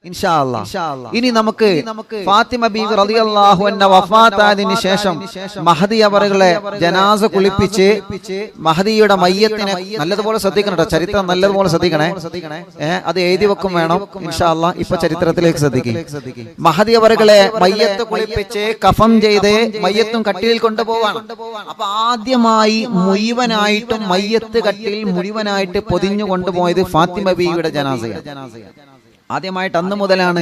ഇൻഷാ അല്ലാഹ്. ഇനി നമുക്ക് ഫാത്തിമ ബീവി റളിയല്ലാഹു അൻഹ വഫാത്തായതിനു ശേഷം മഹദി അവറുകളെ ജനാസ കുളിപ്പിച്ച് മഹദിയുടെ മയ്യത്തിനെ നല്ലതുപോലെ ശ്രദ്ധിക്കണം കേട്ടോ, ചരിത്രം നല്ലതുപോലെ ശ്രദ്ധിക്കണേ. അത് എഴുതി വെക്കും വേണം ഇൻഷാ അല്ലാഹ്. ഇപ്പൊ ചരിത്രത്തിലേക്ക് ശ്രദ്ധിക്കും. മഹദി അവറുകളെ മയ്യത്ത് കുളിപ്പിച്ച് കഫം ചെയ്ത് മയ്യത്തും കട്ടിലിൽ കൊണ്ടുപോവാണ്. അപ്പൊ ആദ്യമായി മുഴുവനായിട്ടും മയ്യത്ത് കട്ടിൽ മുഴുവനായിട്ട് പൊതിഞ്ഞു കൊണ്ടുപോയത് ഫാത്തിമ ബീവിയുടെ ജനാസയാണ്. ആദ്യമായിട്ട് അന്ന് മുതലാണ്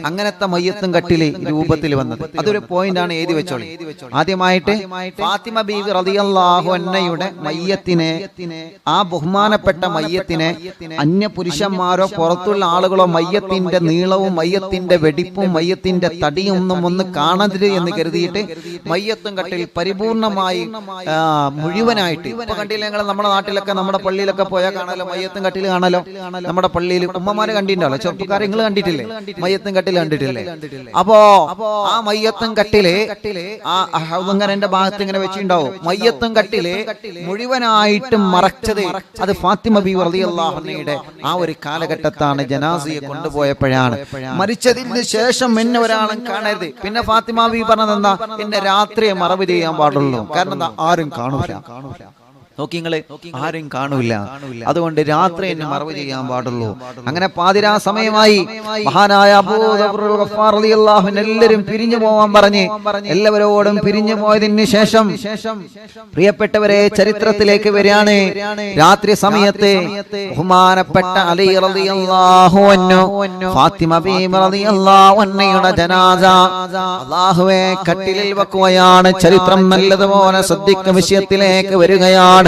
അങ്ങനത്തെ മയ്യത്തും കട്ടില് രൂപത്തിൽ വന്നത്. അതൊരു പോയിന്റ് ആണ്, എഴുതി വെച്ചോളി. ആദ്യമായിട്ട് ഫാത്തിമ ബീവി റളിയല്ലാഹു അൻഹയുടെ മയ്യത്തിനെ, ആ ബഹുമാനപ്പെട്ട മയ്യത്തിനെ അന്യ പുരുഷന്മാരോ പുറത്തുള്ള ആളുകളോ മയ്യത്തിന്റെ നീളവും മയ്യത്തിന്റെ വെടിപ്പും മയ്യത്തിന്റെ തടിയും ഒന്ന് കാണരുത് എന്ന് കരുതിയിട്ട് മയ്യത്തും കട്ടിൽ പരിപൂർണമായി മുഴുവനായിട്ട്, ഇപ്പൊ കണ്ടില്ല ഞങ്ങൾ നമ്മുടെ നാട്ടിലൊക്കെ നമ്മുടെ പള്ളിയിലൊക്കെ പോയാൽ കാണാലോ മയ്യത്തും കട്ടിൽ കാണാലോ. നമ്മുടെ പള്ളിയിൽ ഉമ്മമാര് കണ്ടിട്ടുണ്ടല്ലോ, ചെറുപ്പക്കാർ നിങ്ങൾ കണ്ടിട്ടില്ലേ മയ്യത്തും കട്ടിൽ കണ്ടിട്ടില്ലേ? അപ്പോ ആ മയ്യത്തും കട്ടില് ആ ഹൗദുങ്കരന്റെ ഭാഗത്ത് ഇങ്ങനെ വെച്ചിട്ടുണ്ടാവും. മയ്യത്തും കട്ടില് മുഴുവനായിട്ടും മറച്ചത് അത് ഫാത്തിമ ബീവി റളിയല്ലാഹു അൻഹയുടെ ആ ഒരു കാലഘട്ടത്താണ്. ജനാസയെ കൊണ്ടുപോയപ്പോഴാണ്. മരിച്ചതിന് ശേഷം എന്നെ ഒരാളും കാണരുത്. പിന്നെ ഫാത്തിമ ബീവി പറഞ്ഞത് എന്താ? എന്നെ രാത്രിയെ മറവ് ചെയ്യാൻ പാടുള്ളൂ. കാരണം എന്താ? ആരും കാണൂല. നോക്കിങ്ങളെ, ആരും കാണൂല. അതുകൊണ്ട് രാത്രി എന്നെ മറവ് ചെയ്യാൻ പാടുള്ളൂ. അങ്ങനെ പാതിരാ സമയമായി. മഹാനായ അബൂദർ ഗഫാർ റളിയല്ലാഹു അൻഹു എല്ലാവരും പിരിഞ്ഞു പോവാൻ പറഞ്ഞ് എല്ലാവരോടും പിരിഞ്ഞു പോയതിന് ശേഷം പ്രിയപ്പെട്ടവരെ ചരിത്രത്തിലേക്ക് വരികയാണ്. രാത്രി സമയത്ത് ബഹുമാനപ്പെട്ട അലി റളിയല്ലാഹു അൻഹു ഫാത്തിമ ബീവി റളിയല്ലാഹു അൻഹയുടെ ജനാസ അല്ലാഹുവേ കട്ടിലിൽ വെക്കുകയാണ്. ചരിത്രം നല്ലതുപോലെ ശ്രദ്ധിക്കുന്ന വിഷയത്തിലേക്ക് വരികയാണ്.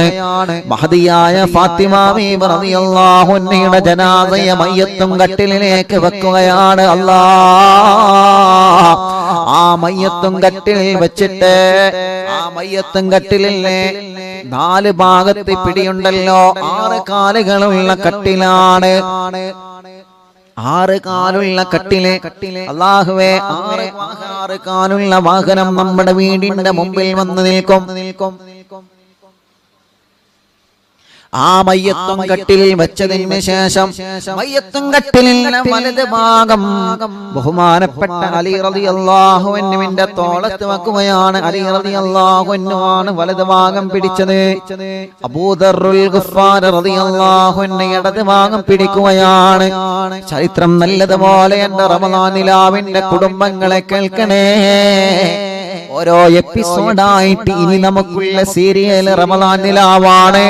മഹദിയായ ഫാത്തിമ ബീവി റളിയല്ലാഹു അൻഹയുടെ ജനാസയെ മയ്യത്തും കട്ടിലിലേക്ക് വെക്കുകയാണ്. അല്ലാഹ് ആ മയ്യത്തും കട്ടിലിൽ വെച്ചിട്ട് ആ മയ്യത്തും കട്ടിലിലെ 4 ഭാഗത്ത് പിടിയുണ്ടല്ലോ. 6 കാലുകളുള്ള കട്ടിലാണ്. 6 കാലുള്ള കട്ടില്. അല്ലാഹുവേ 6 കാലുള്ള വാഹനം നമ്മുടെ വീടിന്റെ മുമ്പിൽ വന്ന് നിൽക്കും. ആ മയ്യത്തും കട്ടിലിൽ വെച്ചതിന് ശേഷം മയ്യത്തും കട്ടിലിന്റെ വലത് ഭാഗം ബഹുമാനപ്പെട്ട അലി റളിയല്ലാഹു അൻഹുവിന്റെ തോളത്ത് വെക്കുകയാണ്. അലി റളിയല്ലാഹു അൻഹു ആണ് വലത് ഭാഗം പിടിച്ചത്. അബൂദറുൽ ഗഫാർ റളിയല്ലാഹു അൻഹു ഇടത് ഭാഗം പിടിക്കുകയാണ്. ചരിത്രം നല്ലതുപോലെ എന്റെ റമളാൻ നിലാവിന്റെ കുടുംബങ്ങളെ കേൾക്കണേ. ഓരോ എപ്പിസോഡായിട്ട് ഇനി നമുക്കുള്ള സീരിയൽ റമളാൻ നിലാവാണ്.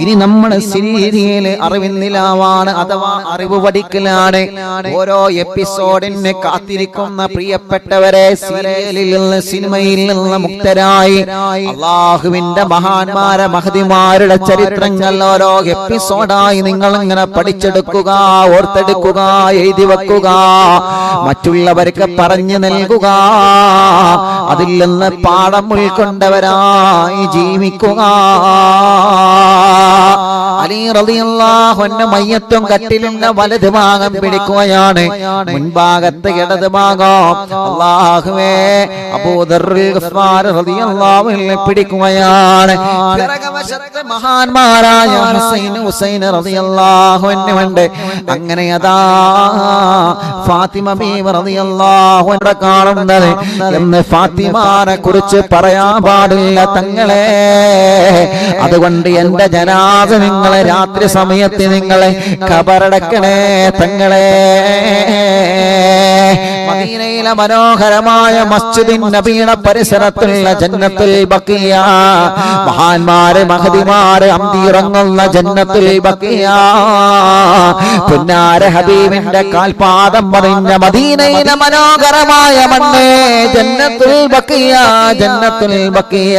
ഇനി നമ്മുടെ സീരിയൽ അറിവിൻ നിലാവാണ്, അഥവാ അറിവ് പഠിക്കലാണ്. ഓരോ എപ്പിസോഡിനെ കാത്തിരിക്കുന്ന പ്രിയപ്പെട്ടവരെ, സീരിയലിൽ നിന്ന് സിനിമയിൽ നിന്ന് മുക്തരായി അല്ലാഹുവിന്റെ മഹാന്മാരെ മഹദിമാരുടെ ചരിത്രങ്ങൾ ഓരോ എപ്പിസോഡായി നിങ്ങൾ ഇങ്ങനെ പഠിച്ചെടുക്കുക, ഓർത്തെടുക്കുക, എഴുതി വെക്കുക, മറ്റുള്ളവർക്ക് പറഞ്ഞു നൽകുക. അതിൽ നിന്ന് പാഠം ഉൾക്കൊണ്ടവരായി ജീവിക്കുക. അലി റളിയല്ലാഹു അൻഹു മയ്യത്തും കട്ടിലിന്റെ വലത് ഭാഗം പിടിക്കുകയാണ്. മുൻഭാഗത്ത് ഇടത് ഭാഗം അല്ലാഹുവേ അബൂദറുൽ ഗഫാർ റളിയല്ലാഹു അൻഹു പിടിക്കുകയാണ്. പിറകുവശത്ത് മഹാന്മാരായ ഹുസൈൻ ഹുസൈൻ റളിയല്ലാഹു അൻഹു ഉണ്ട്. അങ്ങനെ അതാ ഫാത്തിമ ബീവി റളിയല്ലാഹു അൻഹ കാണുന്നത്. എന്ന് ഫാത്തിമാനെ കുറിച്ച് പറയാൻ പാടില്ല തങ്ങളെ. അതുകൊണ്ട് എന്റെ ജനാസ നിങ്ങളെ രാത്രി സമയത്ത് നിങ്ങളെ ഖബറടക്കണേ തങ്ങളെ. മദീനയിലെ മനോഹരമായ മസ്ജിദിൻ നബിയുടെ പരിസരത്തുള്ള ജന്നത്തുൽ ബഖിയ, മഹാന്മാരെ മഹദിമാരെ അന്തിയിറങ്ങുന്ന ജന്നത്തുൽ ബഖിയ, പുന്നാര ഹബീബിന്റെ കാൽപാദം പതിഞ്ഞ മദീനയിലെ മനോഹരമായ മണ്ണ് ജന്നത്തുൽ ബഖിയ, ജന്നത്തുൽ ബഖിയ.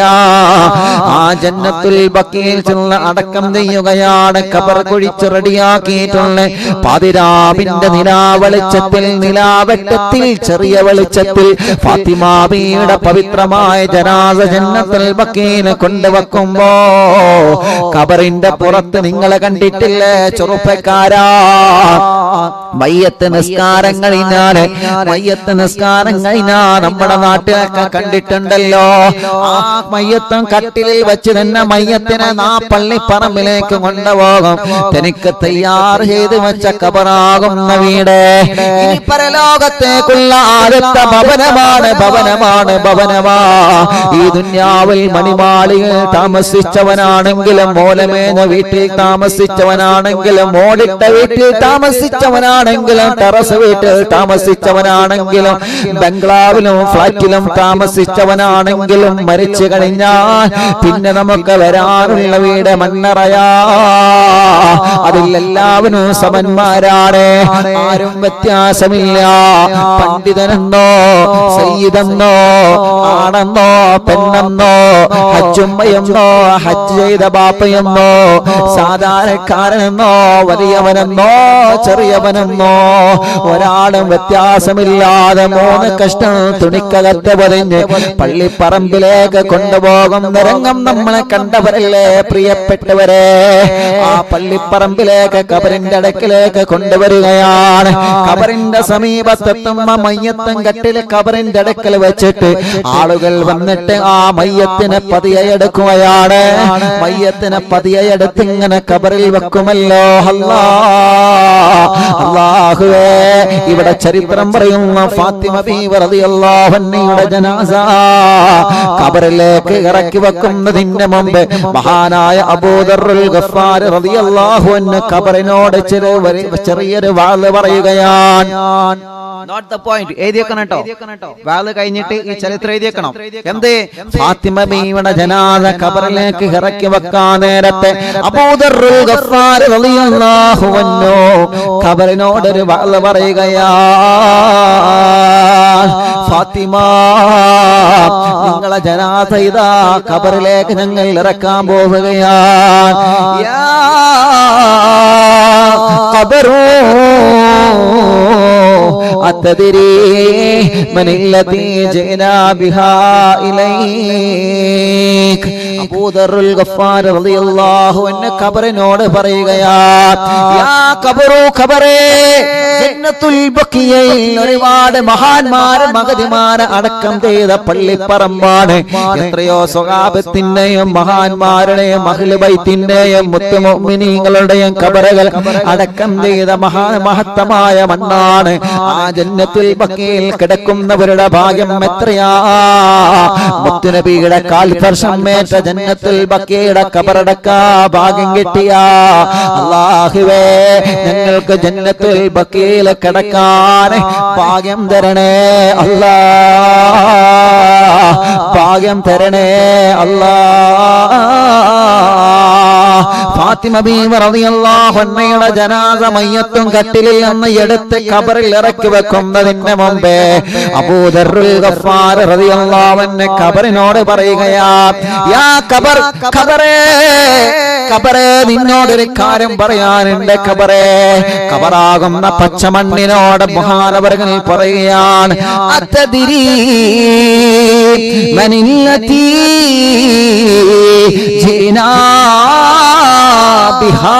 ആ ജന്നത്തുൽ ബഖിയയിൽ ചെന്ന് അടക്കം ചെയ്യുകയാണ്. ഖബർ കുഴിച്ച് റെഡിയാക്കിയിട്ടുള്ള പാതിരാവിന്റെ നിലാവെളിച്ചത്തിൽ നിലാവെട്ടത്തിൽ ചെറിയ വെളിച്ചത്തിൽ ഫാത്തിമ ബീവിയുടെ പവിത്രമായ ജനാസ ജന്നത്തുൽ ബഖീൽ കൊണ്ടുവെക്കുമ്പോ ഖബറിന്റെ പുറത്ത് നിങ്ങളെ കണ്ടിട്ടില്ലേ ചെറുപ്പക്കാരാ? മയ്യത്ത് നിസ്കാരം കഴിഞ്ഞാൽ നമ്മുടെ നാട്ടിലൊക്കെ കണ്ടിട്ടുണ്ടല്ലോ. ആ മയ്യത്തും കട്ടിലിൽ വെച്ച് തന്നെ മയ്യത്തിനെ പള്ളിപ്പറമ്പിലേക്ക് കൊണ്ടുപോകും. തനിക്ക് തയ്യാർ ചെയ്ത് വെച്ച ഖബറാകുന്ന വീട് ഇനി പരലോകത്തേക്കുള്ള ആദ്യത്തെ ഭവനമാണ്. ഈ ദുനിയാവിൽ മണിമാളികയിൽ താമസിച്ചവനാണെങ്കിലും മൂലമേഞ്ഞ വീട്ടിൽ താമസിച്ചവനാണെങ്കിലും ഓടിട്ട വീട്ടിൽ താമസിച്ചവനാണെങ്കിലും ടെറസ് വീട്ടിൽ താമസിച്ചവനാണെങ്കിലും ബംഗ്ലാവിലും ഫ്ലാറ്റിലും താമസിച്ചവനാണെങ്കിലും മരിച്ചു കഴിഞ്ഞാൽ പിന്നെ നമുക്ക് വരാനുള്ള വീട് മണ്ണറയാ. അതിലെല്ലാവരും സമന്മാരാണ്, ആരും വ്യത്യാസമില്ല. പണ്ഡിതനെന്നോ സയ്യിദെന്നോ ആണെന്നോ പെണ്ണെന്നോ ഹജ്ജുമ്മയെന്നോ ഹജ്ജ് ചെയ്ത ബാപ്പയെന്നോ സാധാരണക്കാരനെന്നോ വലിയവനെന്നോ ചെറിയവനെന്നോ ഒരാളും വ്യത്യാസമില്ലാതെ 3 കഷ്ണം തുണിക്കകത്ത് പൊതിഞ്ഞ് പള്ളിപ്പറമ്പിലേക്ക് കൊണ്ടുപോകുന്ന രംഗം നമ്മളെ കണ്ടവരല്ലേ പ്രിയപ്പെട്ടവരെ? ആ പള്ളിപ്പറമ്പിലേക്ക് ഖബറിന്റെ അടുക്കിലേക്ക് കൊണ്ടുവരികയാണ്. ഖബറിന്റെ സമീപത്തെത്തുമ്പോ മയ്യത്തും കട്ടില് ഖബറിന്റെ അടുക്കൽ വെച്ചിട്ട് ആളുകൾ വന്നിട്ട് ആ മയ്യത്തിനെ പതിയെ എടുക്കുകയാണ്. മയ്യത്തിനെ പതിയെ എടുത്ത് ഇങ്ങനെ ഖബറിൽ വെക്കുമല്ലോ. അല്ലാഹുവേ, ഇവിടെ ചരിത്രം പറയുന്ന ഫാത്തിമ ബീവി റളിയല്ലാഹു അൻഹയുടെ ജനാസ ഖബറിലേക്ക് ഇറക്കി വെക്കുന്നതിന് മുമ്പ് മഹാനായ അബൂദർറുൽ ഗഫാർ റളിയല്ലാഹു അൻഹു ഖബറിനോട് ചെറിയൊരു വാള് പറയുകയാണ്. Not the point. എഴുതിയേക്കണം കേട്ടോ. വാള് കഴിഞ്ഞിട്ട് ഈ ചരിത്രം എഴുതിയേക്കണം. എന്തേ? ഫാത്തിമ ബീവിയുടെ ജനാസ ഖബറിലേക്ക് ഇറക്കി വെക്കാൻ നേരത്തെ അബൂദർറുൽ ഗഫാർ റളിയല്ലാഹു അൻഹു ഖബറിനോട് ഒരു വാള് പറയുകയാണ്. ഫാത്തിമ, നിങ്ങളെ ജനാസ ഇതാ ഖബറിലേക്ക് ഞങ്ങൾ ഇറക്കാൻ പോവുകയാണ്. യാ ഖബറൂ അത്തദ്രീ മനില്ലതീ ജിനാ ബിഹാ ഇലൈക. അബൂദർറുൽ ഗഫാർ റളിയല്ലാഹു അൻഹു ഖബറിനോട് പറയുകയാണ്, യാ ഖബറൂ ഖബറേ, ജന്നത്തുൽ ബഖിയയിൽ ഒരുപാട് മഹാന്മാരെ മഹദിമാരെ അടക്കം ചെയ്ത പള്ളിപ്പറമ്പാണ്. എത്രയോ സ്വഹാബത്തിന്റെയും മഹാന്മാരുടെയും അഹ്ലു ബൈത്തിന്റെയും മുത്തു മുഅ്മിനീങ്ങളുടെയും ഖബറുകൾ അടക്കം ചെയ്ത മഹത്തമായ മണ്ണാണ്. ആ ജന്നത്തുൽ ബഖിയിൽ കിടക്കുന്നവരുടെ ഭാഗ്യം എത്രയാ! മുത്തുനബിയുടെ കാൽസ്പർശമേറ്റ ജന്നത്തുൽ ബഖിയുടെ ഖബറടക്കാ ഭാഗ്യം കിട്ടിയ അല്ലാഹുവേ, ഞങ്ങൾക്ക് ജന്നത്തുൽ ബഖിയിൽ കിടക്കാൻ ഭാഗ്യം തരണേ അല്ലാ, ഭാഗ്യം തരണേ അല്ലാ. ഫാത്തിമ ബീവി റളിയല്ലാഹു അൻഹയുടെ ജനാസ മയ്യത്തും കട്ടിലിൽ നിന്ന് എടുത്ത് ഖബറിൽ ഇറക്കി വെക്കുന്നതിന് മുമ്പേ അബൂദർറുൽ ഗഫാർ റളിയല്ലാഹു അൻഹു ഖബറിനോട് പറയുകയാ, യാ ഖബർ ഖബറേ, ഖബറേ, നിന്നോടൊരു കാര്യം പറയാനുണ്ട് ഖബറേ. ഖബറാകുന്ന പച്ചമണ്ണിനോട് മഹാനവർകൾ പറയുകയാണ്, അത്തദ്രീ മനില്ലതീ ജിനാ ബിഹാ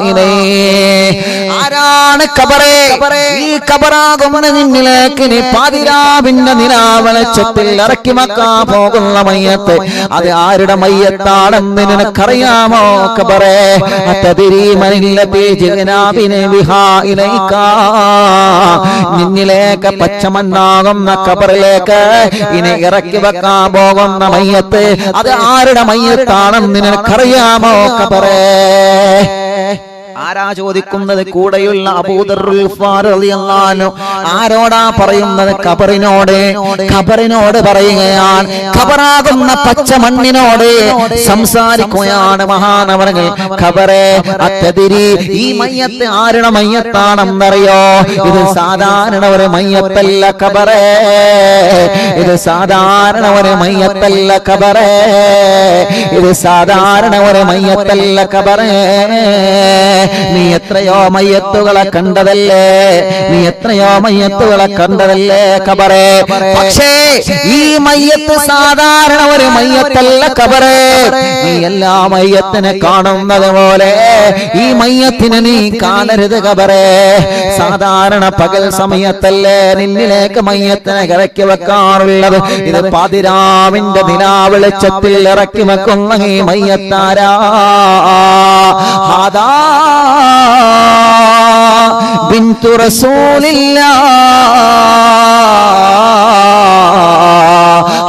ഇലൈക. ആരാണ് ഖബറേ? ഈ ഖബറാകുന്ന നിന്നിലേക്ക് നീ പാതിരാവിന്റെ നിലാവെളിച്ചത്തിൽ ഇറക്കി വെക്കാൻ പോകുന്ന മയ്യത്ത് അത് ആരുടെ മയ്യത്താണെന്ന് നിനക്കറിയാമോ ഖബറേ? അത്തദ്രീ മനില്ലതീ ജിനാ ബിഹാ ഇലൈക. നിന്നിലേക്ക് പച്ചമണ്ണാകുന്ന ഖബറിലേക്ക് ഇനി ഇറക്കി വെക്കാൻ പോകുന്ന മയ്യത്ത് അത് ആരുടെ മയ്യത്താണെന്ന് നിനക്കറിയാമോ ഖബറേ? ആരാ ചോദിക്കുന്നത്? കൂടെയുള്ള അബൂദർറുൽ ഗഫാർ റളിയല്ലാഹു അൻഹു. ആരോടാ പറയുന്നത്? ഖബറിനോട്. ഖബറിനോട് പറയുകയാണ്, ഖബറാകുന്ന പച്ച മണ്ണിനോട് സംസാരിക്കുകയാണ് മഹാനവറുകൾ. ഖബറേ, അത്തദ്രീ, ഈ മയ്യത്ത് ആരുടെ മയ്യത്താണെന്നറിയോ? ഇത് സാധാരണ ഒരു മയ്യത്തല്ല ഖബറേ, ഇത് സാധാരണ ഒരു മയ്യത്തല്ല ഖബറേ, ഇത് സാധാരണ ഒരു മയ്യത്തല്ല ഖബറേ. നീ എത്രയോ മയ്യത്തുകളെ കണ്ടതല്ലേ, നീ എത്രയോ മയ്യത്തുകളെ കണ്ടതല്ലേ ഖബറേ. പക്ഷേ ഈ മയ്യത്ത് സാധാരണ ഒരു മയ്യത്തല്ല ഖബറേ. നീ എല്ലാ മയ്യത്തിനെ കാണുന്നത് പോലെ ഈ മയ്യത്തിനെ നീ കാണരുത് ഖബറേ. സാധാരണ പകൽ സമയത്തല്ലേ നിന്നിലേക്ക് മയ്യത്തിനെ ഇറക്കി വെക്കാറുള്ളത്. ഇത് പാതിരാവിന്റെ നിലാവെളിച്ചത്തിൽ ഇറക്കി വെക്കുന്ന ഈ മയ്യത്താരാ? ഹാദാ ബിന്തു റസൂലില്ലാഹ്,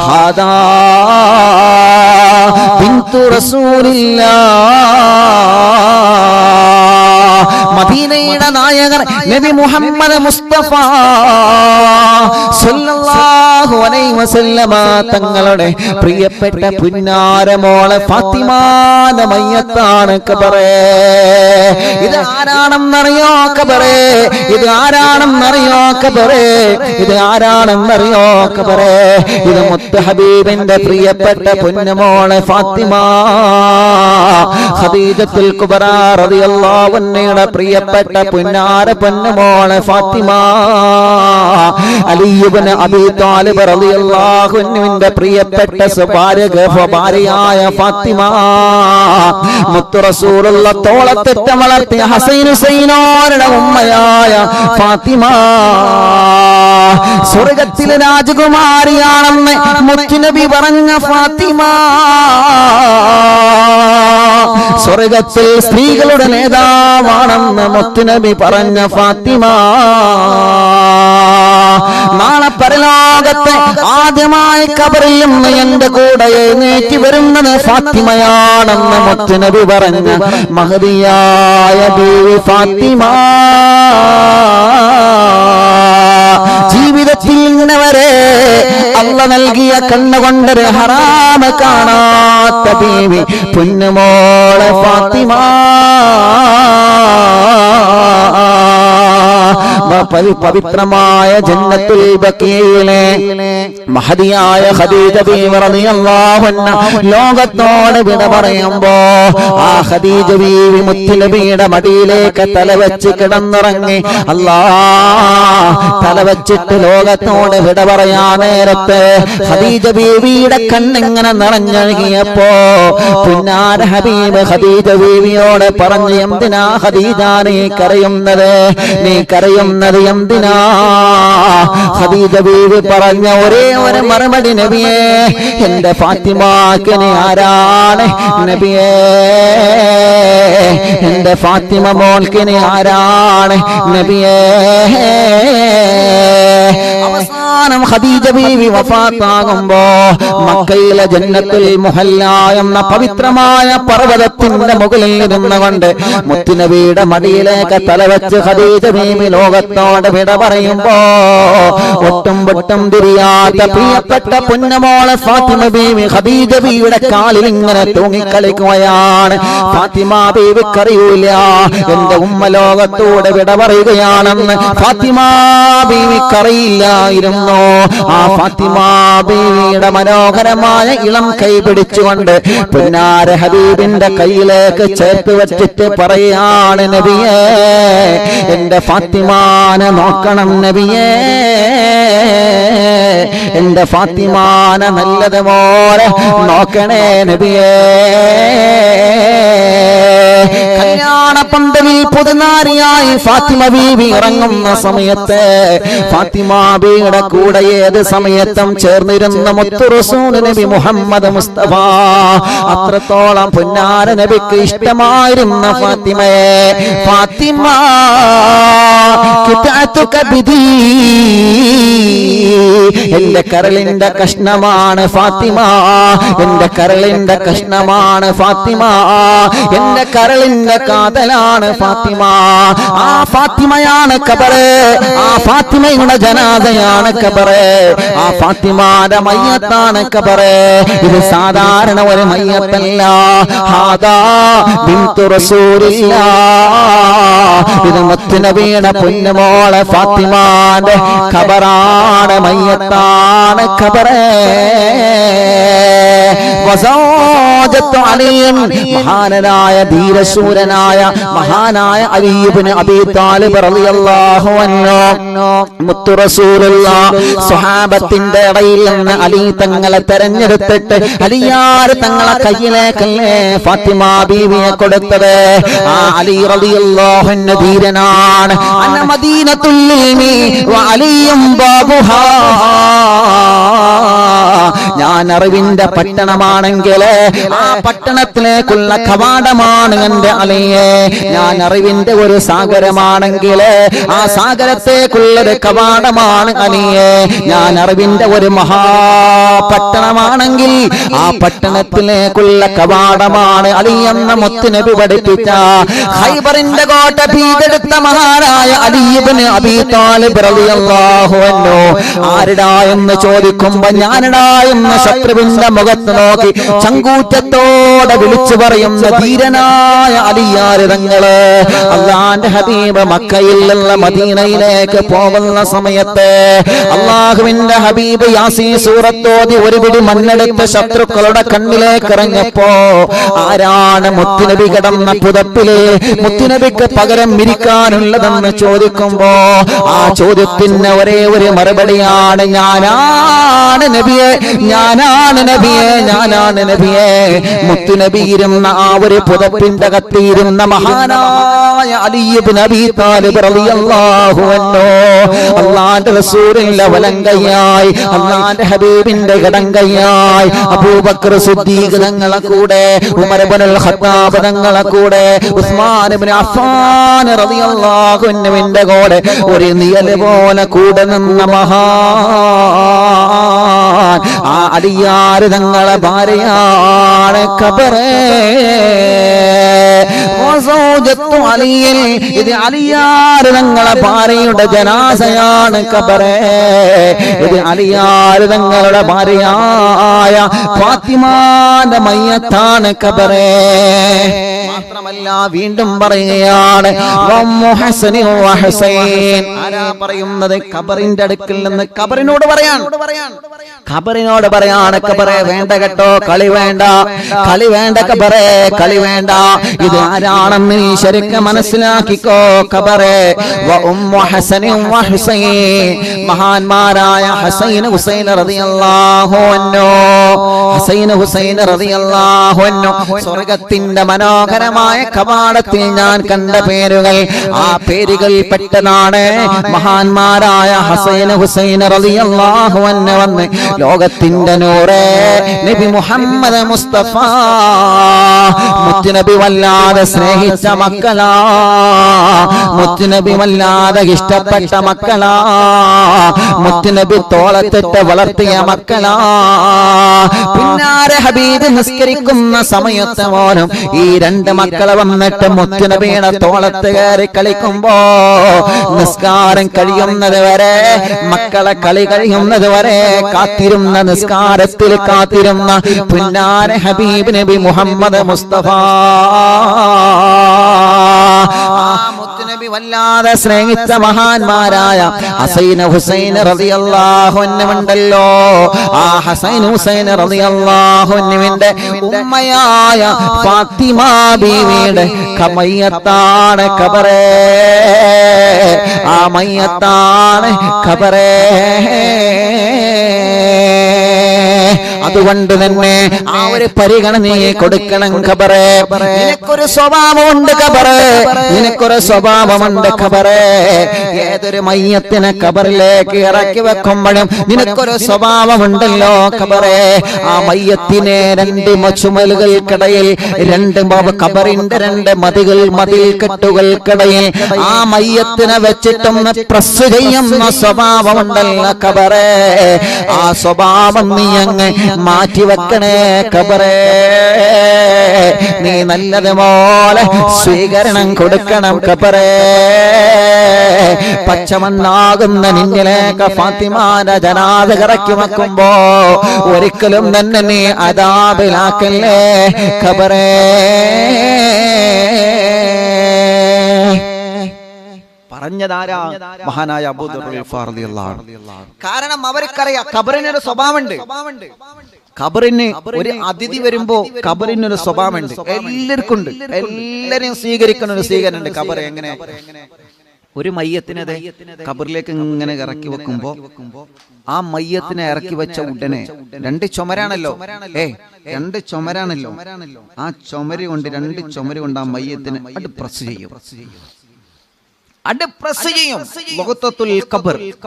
ഹാദാ ബിന്തു റസൂലില്ലാഹ്. മദീനയുടെ നായകർ നബി മുഹമ്മദ് മുസ്തഫ സല്ലല്ലാഹു അലൈഹി വസല്ലമ തങ്ങളുടെ പ്രിയപ്പെട്ട പുന്നാരമോളെ ഫാത്തിമാന്റെ മയ്യത്താണ് ഖബറേ. ഇത് ആരാണെന്നറിയോ ഖബറേ? ഇത് ആരാണെന്നറിയോ ഖബറേ? ഇത് ആരാണെന്നറിയോ ഖബറേ? ഇത് മുത്ത് ഹബീബിന്റെ പ്രിയപ്പെട്ട പൊന്നുമോളെ ഫാത്തിമ ഖദീജത്തുൽ കുബ്ര റളിയല്ലാഹു അൻഹയുടെ പ്രിയപ്പെട്ട പുന്നാര പൊന്നുമോളെ ഫാത്തിമ അലി ഇബ്നു അബീ ത്വാലിബ് റളിയല്ലാഹു അൻഹുവിന്റെ പ്രിയപ്പെട്ട ഭാര്യയായ ഫാത്തിമ മുത്ത് റസൂലുള്ള തോളത്തെറ്റ വളർത്തിയ ഹസൈൻ ഹുസൈനോരുടെ ഉമ്മയായ ഫാത്തിമ സ്വർഗ്ഗത്തിലെ രാജകുമാരിയാണെന്ന് മുത്തുനബി പറഞ്ഞ ഫാത്തിമ, സ്വർഗ്ഗത്തിൽ സ്ത്രീകളുടെ നേതാവാണെന്ന് മുത്തുനബി പറഞ്ഞ ഫാത്തിമ, നാളെ പരലോകത്തെ ആദ്യമായി ഖബറിൽ നിന്ന് എന്റെ കൂടെ എഴുന്നേറ്റ് വരുന്നത് ഫാത്തിമയാണെന്ന് മുത്തുനബി പറഞ്ഞ മഹദിയായ ബീവി ഫാത്തിമ ജീവിതത്തിൽ ഇന്നവരെ അല്ല നൽകിയ കണ്ണുകൊണ്ടൊരു ഹറാമ കാണാത്ത ബീവി പൊന്നുമോളെ ഫാത്തിമ പവിത്രമായ ജന്നത്തുൽ ബഖീയിലെ മഹദിയായ ഖദീജ ബീവി റളിയല്ലാഹു അൻഹ ലോകത്തോട് വിട പറയുമ്പോ ആ ഖദീജ ബീവി മുത്തുനബിയുടെ മടിയിലേക്ക് തലവെച്ച് കിടന്നുറങ്ങി. തലവെച്ചിട്ട് ലോകത്തോട് വിട പറയാ നേരത്തെ ഖദീജ ബീവിയുടെ കണ്ണിങ്ങനെ നിറഞ്ഞൊഴുകിയപ്പോ പുന്നാര ഹബീബ് ഖദീജ ബീവിയോട് പറഞ്ഞു, എന്തിനാ ഖദീജ നീ കരയുന്നത്? നീ കരയുന്നത് എന്തിനാ? ഖദീജ ബീവി പറഞ്ഞ ഒരേ ഒരു മറുപടി, നബിയേ എന്റെ ഫാത്തിമാക്ക് നീ ആരാണ്? നബിയേ എന്റെ ഫാത്തിമ മോൾക്ക് നീ ആരാണ്? നബിയേ. അവസാനം ഖദീജ ബീവി വഫാത്താകുമ്പോ മക്കയിലെ ജന്നത്തുൽ മുഹല്ല എന്ന പവിത്രമായ പർവ്വതത്തിന്റെ മുകളിൽ ഇരുന്നുകൊണ്ട് മുത്തുനബിയുടെ മടിയിലേക്ക് തലവെച്ച് ഖദീജ ബീവി ലോകത്തോട് വിട പറയുമ്പോ ഒട്ടും പൊട്ടും തിരിയാത്ത പ്രിയപ്പെട്ട പൊന്നുമോളെ ഫാത്തിമ ബീവി ഖദീജ ബീവിയുടെ കാലിൽ ഇങ്ങനെ തൂങ്ങിക്കളിക്കുകയാണ്. ഫാത്തിമ ബീവിക്കറിയൂല എന്റെ ഉമ്മ ലോകത്തോട് വിട പറയുകയാണെന്ന് ഫാത്തിമ ബീവിക്കറിയില്ലായിരുന്നു. ആ ഫാത്തിമ ബീവിയുടെ മനോഹരമായ ഇളം കൈ പിടിച്ചുകൊണ്ട് പുന്നാര ഹബീബിന്റെ കയ്യിലേക്ക് ചേർത്ത് വെച്ചിട്ട് പറയാണ്, നബിയേ എന്റെ ഫാത്തിമാനെ നോക്കണം നബിയേ, എന്റെ ഫാത്തിമാനെ നല്ലതുപോലെ നോക്കണേ നബിയേ. കല്യാണ പന്തലിൽ പുതുനാരിയായി ഫാത്തിമ ബീവി ഇറങ്ങുന്ന സമയത്ത് ഫാത്തിമ ബീവിയുടെ കൂടെ ഏത് സമയത്തും ചേർന്നിരുന്ന മുത്തു റസൂൽ നബി മുഹമ്മദ് മുസ്തഫ, അത്രത്തോളം പുന്നാര നബിക്ക് ഇഷ്ടമായിരുന്ന ഫാത്തിമയെ, ഫാത്തിമ എന്റെ കരളിന്റെ കഷ്ണമാണ് ഫാത്തിമ, എന്റെ കരളിന്റെ കഷ്ണമാണ് ഫാത്തിമ, എന്റെ കരളിന്റെ കാതലാണ് ഫാത്തിമ. ആ ഫാത്തിമയാണ് ഖബറ്, ആ ഫാത്തിമയുടെ ജനാദയാണ് ഖബറ്, ആ ഫാത്തിമാന്റെ മയ്യത്താണ് ഖബറ്. ഇത് സാധാരണ ഒരു മയ്യത്തല്ല, ഹാദാ ബിന്തു റസൂലില്ലാഹ്, ഇത് മുത്തുനബിയുടെ പൊന്നുമോളെ ഫാത്തിമാന്റെ ഖബറാണ്, മയ്യത്താണ് ഖബറ്. വസൗജത്തു അലിയും മഹാനായ ധീരശൂരനായ മഹാനായ അലി ഇബ്നു അബീ താലിബ് റളിയല്ലാഹു അൻഹു മുത്തു റസൂലുള്ളാഹ് സ്വഹാബത്തിന്റെ ഇടയിൽ നിന്ന് അലി തങ്ങളെ തെരഞ്ഞെടുത്തിട്ട് അലിയാർ തങ്ങളെ കയ്യിലേക്കല്ലേ ഫാത്തിമ ബീവിയെ കൊടുത്തത്. ആ അലി റളിയല്ലാഹു അൻഹു ധീരനാണ്. അന്ന മദീനത്തുൽ ഇൽമി വ അലിയും ബാബുഹാ, ഞാൻ അറിവിന്റെ പട്ടണമാണെങ്കിൽ ആ പട്ടണത്തിലേക്കുള്ള കവാടമാണ് എന്റെ അലിയെ. ഞാൻ അറിവിന്റെ ഒരു സാഗരമാണെങ്കിൽ ആ സാഗരത്തേക്കുള്ളൊരു കവാടമാണ് അലിയെ. ഞാൻ അറിവിന്റെ ഒരു മഹാപട്ടണമാണെങ്കിൽ ആ പട്ടണത്തിലേക്കുള്ള കവാടമാണ് അലി എന്ന മുത്തുനബി പഠിപ്പിച്ച ഖൈബറിന്റെ കോട്ട ഭീതെടുത്ത മഹാനായ അലി ഇബ്നു അബീ താലിബ് റളിയല്ലാഹു അൻഹു. ആരുടാ എന്ന് ചോദിക്കുമ്പോ ഞാനടാ എന്ന് ശത്രുവിന്റെ മുഖത്ത് നോക്കി ചങ്കൂറ്റത്തോടെ വിളിച്ചു പറയുന്ന ധീരനായ അലിയാര് തങ്ങള്. അല്ലാഹുവിന്റെ ഹബീബ് മക്കയിൽ നിന്ന് മദീനയിലേക്ക് പോകുന്ന സമയത്ത് അല്ലാഹുവിന്റെ ഹബീബ് യാസീൻ സൂറത്തോതി ഒരു പിടി മണ്ണെടുത്ത് ശത്രുക്കളുടെ കണ്ണിലേക്ക് ഇറങ്ങിയപ്പോ ആരാണ് മുത്തുനബി കിടന്ന പുതപ്പില് മുത്തുനബിക്ക് പകരം ഇരിക്കാനുള്ളതെന്ന് ചോദിക്കുമ്പോ ആ ചോദ്യത്തിന് ഒരേ ഒരു മറുപടിയാണ് ഞാനാണ് നബിയെ, ഞാനാണ് നബിയെ, ഞാനാണ് നബിയെ. മുത്തുനബി ഇരുന്ന ആ ഒരു പുതപ്പിന്റെ കത്തിയിരുന്ന മഹാനായ അലി ഇബ്നു അബീ താലിബ് റളിയല്ലാഹു അൻഹു അല്ലാഹുവിന്റെ റസൂലിന്റെ വലങ്കയായി അല്ലാഹുവിന്റെ ഹബീബിന്റെ കടങ്കയായി അബൂബക്കർ സിദ്ദീഖ് തങ്ങളെ കൂടെ, ഉമർ ഇബ്നുൽ ഖത്താബ് തങ്ങളെ കൂടെ, ഉസ്മാൻ ഇബ്നു അഫ്ഫാൻ റളിയല്ലാഹു അൻഹുവിന്റെ കൂടെ ഒരു നിഴല് പോലെ കൂടെ നിന്ന മഹാൻ ആ അലിയാർ തങ്ങളെ ഭാര്യയാണ് ഖബറേ. വസൗജത്തു അലിയിൽ, ഇത് അലിയാർ തങ്ങളെ ഭാര്യയുടെ ജനാസയാണ് ഖബറേ. ഇത് അലിയാർ തങ്ങളുടെ ഭാര്യയായ ഫാത്തിമാന്റെ മയ്യത്താണ് ഖബറേ. മാത്രമല്ല വീണ്ടും പറയുകയാണ് ആരാ പറയുന്നത്? ഖബറിന്റെ അടുക്കൽ നിന്ന് ഖബറിനോട് പറയാണ്, ഖബറിനോട് പറയാണ് ഖബറേ വേണ്ട കേട്ടോ, കളി വേണ്ട, കളി വേണ്ട ഖബറേ, കളി വേണ്ട. ഇത് ആരാണെന്ന് നീ ശരിക്കും മനസ്സിലാക്കിക്കോ ഖബറേ. മഹാന്മാരായ ഹസൈൻ ഹുസൈൻ റളിയല്ലാഹു അൻഹു, ഹസൈൻ ഹുസൈൻ റളിയല്ലാഹു അൻഹു സ്വർഗ്ഗത്തിന്റെ മനോഹരമായ കവാടത്തിൽ ഞാൻ കണ്ട പേരുകൾ, ആ പേരുകൾ പെട്ടതാണ് മഹാന്മാരായ ഹസൈൻ ഹുസൈൻ റളിയല്ലാഹു അൻഹു വന്ന് ലോകത്തിന്റെ നൂറേ നബി മുഹമ്മദ് മുസ്തഫ മുത്തുനബി വല്ലാതെ സ്നേഹിച്ച മക്കളാ, മുത്തുനബി വല്ലാതെ ഇഷ്ടപ്പെട്ട മക്കളാ, മുത്തുനബി തോളത്തിട്ട് വളർത്തിയ മക്കളാ. പിന്നാരെ ഹബീബ് നിസ്കരിക്കുന്ന സമയത്ത് പോലും ഈ രണ്ട് മക്കളെ വന്നിട്ട് മുത്തുനബിയുടെ തോളത്ത് കയറി കളിക്കുമ്പോ നിസ്കാരം കഴിയുന്നത് വരെ, മക്കളെ കളി കഴിയുന്നത് വരെ കാത്തിരുന്ന, നിസ്കാരത്തിൽ കാത്തിരുന്ന പിന്നാരെ ഹബീബ് നബി മുഹമ്മദ് മുസ്തഫ മുത്തുനബി വല്ലാതെ സ്നേഹിച്ച മഹാന്മാരായ ഹസൈൻ ഹുസൈൻ റളിയല്ലാഹു അൻഹു ഉണ്ടല്ലോ. ആ ഹസൈൻ ഹുസൈൻ റളിയല്ലാഹു അൻഹുവിന്റെ ഉമ്മയായ ഫാത്തിമ ബീവിയുടെ മയ്യത്താണ് ഖബറേ. ആ മയ്യത്താണ് ഖബറേ. അതുകൊണ്ട് തന്നെ ആ ഒരു പരിഗണനയെ കൊടുക്കണം ഖബറേ. നിനക്കൊരു സ്വഭാവമുണ്ട് ഖബറേ, നിനക്കൊരു സ്വഭാവമുണ്ട് ഖബറേ. ഏതൊരു മയ്യത്തിനെ ഖബറിലേക്ക് ഇറക്കി വെക്കുമ്പോഴും നിനക്കൊരു സ്വഭാവമുണ്ടല്ലോ ഖബറേ. ആ മയ്യത്തിനെ രണ്ട് ചുമലുകൾക്കിടയിൽ, രണ്ട് ഖബറിന്റെ രണ്ട് മതിൽ കെട്ടുകൾക്കിടയിൽ ആ മയ്യത്തിനെ വെച്ചിട്ടൊന്ന് പ്രസ് ചെയ്യുന്ന സ്വഭാവമുണ്ടല്ലോ ഖബറേ. ആ സ്വഭാവം നീ അങ്ങ് മാറ്റിവെക്കണേ ഖബറേ. നീ നല്ലതുപോലെ സ്വീകരണം കൊടുക്കണം ഖബറേ. പച്ചമണ്ണാകുന്ന നിന്നിലേക്ക് ഫാത്തിമാന്റെ ജനാസ ഇറക്കി വെക്കുമ്പോ ഒരിക്കലും തന്നെ നീ അദാബിലാക്കല്ലേ ഖബറേ. പറഞ്ഞതാരാ? മഹാനായ അബൂദർ റളിയല്ലാഹു അൻഹു. കാരണം അവർക്കറിയാം ഖബറിനൊരു സ്വഭാവമുണ്ട്. ഖബറിന് ഒരു അതിഥി വരുമ്പോ ഖബറിനൊരു സ്വഭാവമുണ്ട്, എല്ലാവർക്കും ഉണ്ട്, എല്ലാരെയും സ്വീകരിക്കുന്ന ഒരു സ്വീകരണം ഉണ്ട്. ഖബർ എങ്ങനെ? ഒരു മയ്യത്തിനെ ഖബറിലേക്ക് ഇങ്ങനെ ഇറക്കി വെക്കുമ്പോ ആ മയ്യത്തിനെ ഇറക്കി വെച്ച ഉടനെ രണ്ട് ചുമരാണല്ലോ, രണ്ട് ചുമരാണല്ലോ, ആ ചുമര് കൊണ്ട് രണ്ട് ചുമര് കൊണ്ട് ആ മയ്യത്തിനെ അട് പ്രസ് ചെയ്യും,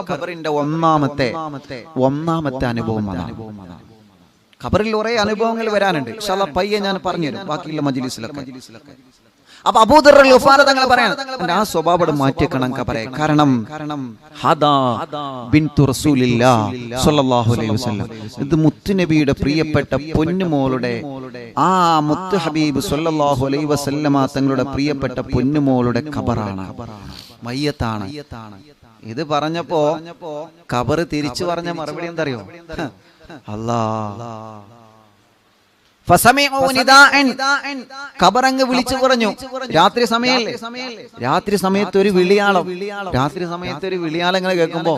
ഖബറിന്റെ ഒന്നാമത്തെ അനുഭവമാണ്. ഖബറിൽ കുറെ അനുഭവങ്ങൾ വരാനുണ്ട്, ഇൻഷാ അല്ലാഹ് പയ്യെ ഞാൻ പറഞ്ഞുതരും ബാക്കിയുള്ള മജ്ലിസിലൊക്കെ. അപ്പൊ അബൂദർ ഗഫാർ തങ്ങൾ പറയാൻ ആ സ്വഭാവം മാറ്റിക്കണം ഖബറെ. കാരണം ഹദാ ബിൻതു റസൂലില്ലാഹ് സ്വല്ലല്ലാഹു അലൈഹി വസല്ലം, ഇത് മുത്തുനബിയുടെ പ്രിയപ്പെട്ട പൊന്നുമോളുടെ, ആ മുത്ത് ഹബീബ് സ്വല്ലല്ലാഹു അലൈഹി വസല്ലമ തങ്ങളുടെ പ്രിയപ്പെട്ട പൊന്നുമോളുടെ ഖബറാണ്, മയ്യത്താണ്. ഇത് പറഞ്ഞപ്പോ ഖബർ തിരിച്ചു പറഞ്ഞ മറുപടി എന്തറിയോ? ഖബറങ്ങ് വിളിച്ചു പറഞ്ഞു. രാത്രി സമയല്ലേ, രാത്രി സമയത്ത് ഒരു വിളിയാളം, രാത്രി സമയത്ത് ഒരു വിളിയാളങ്ങളെ കേൾക്കുമ്പോ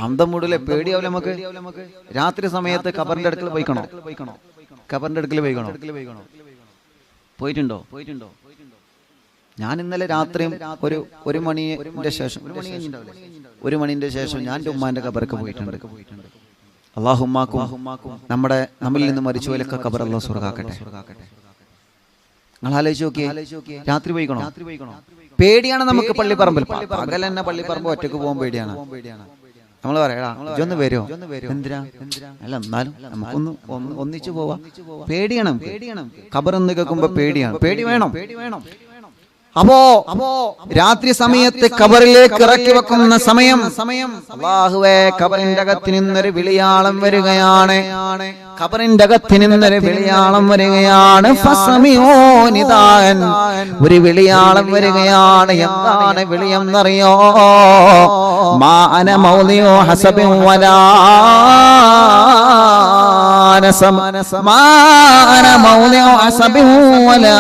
അന്തം മൂടില്ലേ, പേടിയാവില്ല നമുക്ക്. രാത്രി സമയത്ത് ഖബറിന്റെ അടുക്കൽ പോയിക്കണോ? ഖബറിന്റെ അടുക്കൽ പോയിക്കണോ? പോയിട്ടുണ്ടോ? ഞാൻ ഇന്നലെ രാത്രിയും ഒരു മണിന്റെ ശേഷം ഞാൻ എൻ്റെ ഉമ്മാന്റെ ഖബർക്ക് പോയിട്ടുണ്ട്. അല്ലാഹുമ്മാക്കും നമ്മിൽ നിന്ന് മരിച്ചുപോലൊക്കെ ഖബർ അല്ലാഹു സ്വർഗ്ഗാക്കട്ടെ. നിങ്ങൾ ആലോചിച്ച് നോക്കിയേ, രാത്രി പോയിക്കണോ? പേടിയാണ് നമുക്ക്. പള്ളിപ്പറമ്പിൽ പകൽ തന്നെ പള്ളിപ്പറമ്പ് ഒറ്റക്ക് പോകാൻ പേടിയാണ്. നമ്മൾ പറയാ ഇതൊന്ന് വരുമോ? എന്തിനാ? അല്ല എന്നാലും നമുക്കൊന്ന് ഒന്നിച്ചു പോവാ. പേടിയാണ്. ഖബർ എന്ന് കേൾക്കുമ്പോ പേടിയാണ്. പേടി വേണം. അപ്പോ രാത്രി സമയത്ത് ഖബറിലേക്ക് ഇറക്കി വെക്കുന്ന സമയം അല്ലാഹുവേ, ഖബറിന്റെ അകത്ത് നിന്നൊരു വിളിയാളം വരികയാണ്, ഖബറിന്റെ അകത്ത് നിന്നൊരു വിളിയാളം വരികയാണ്. ഒരു വിളിയാളം വരികയാണ്. എന്താണ് വിളിയെന്നറിയോ? മാ അന മൗദിഉ ഹസബിൻ വലാ നസബ്, മാ അന മൗദിഉ ഹസബിൻ വലാ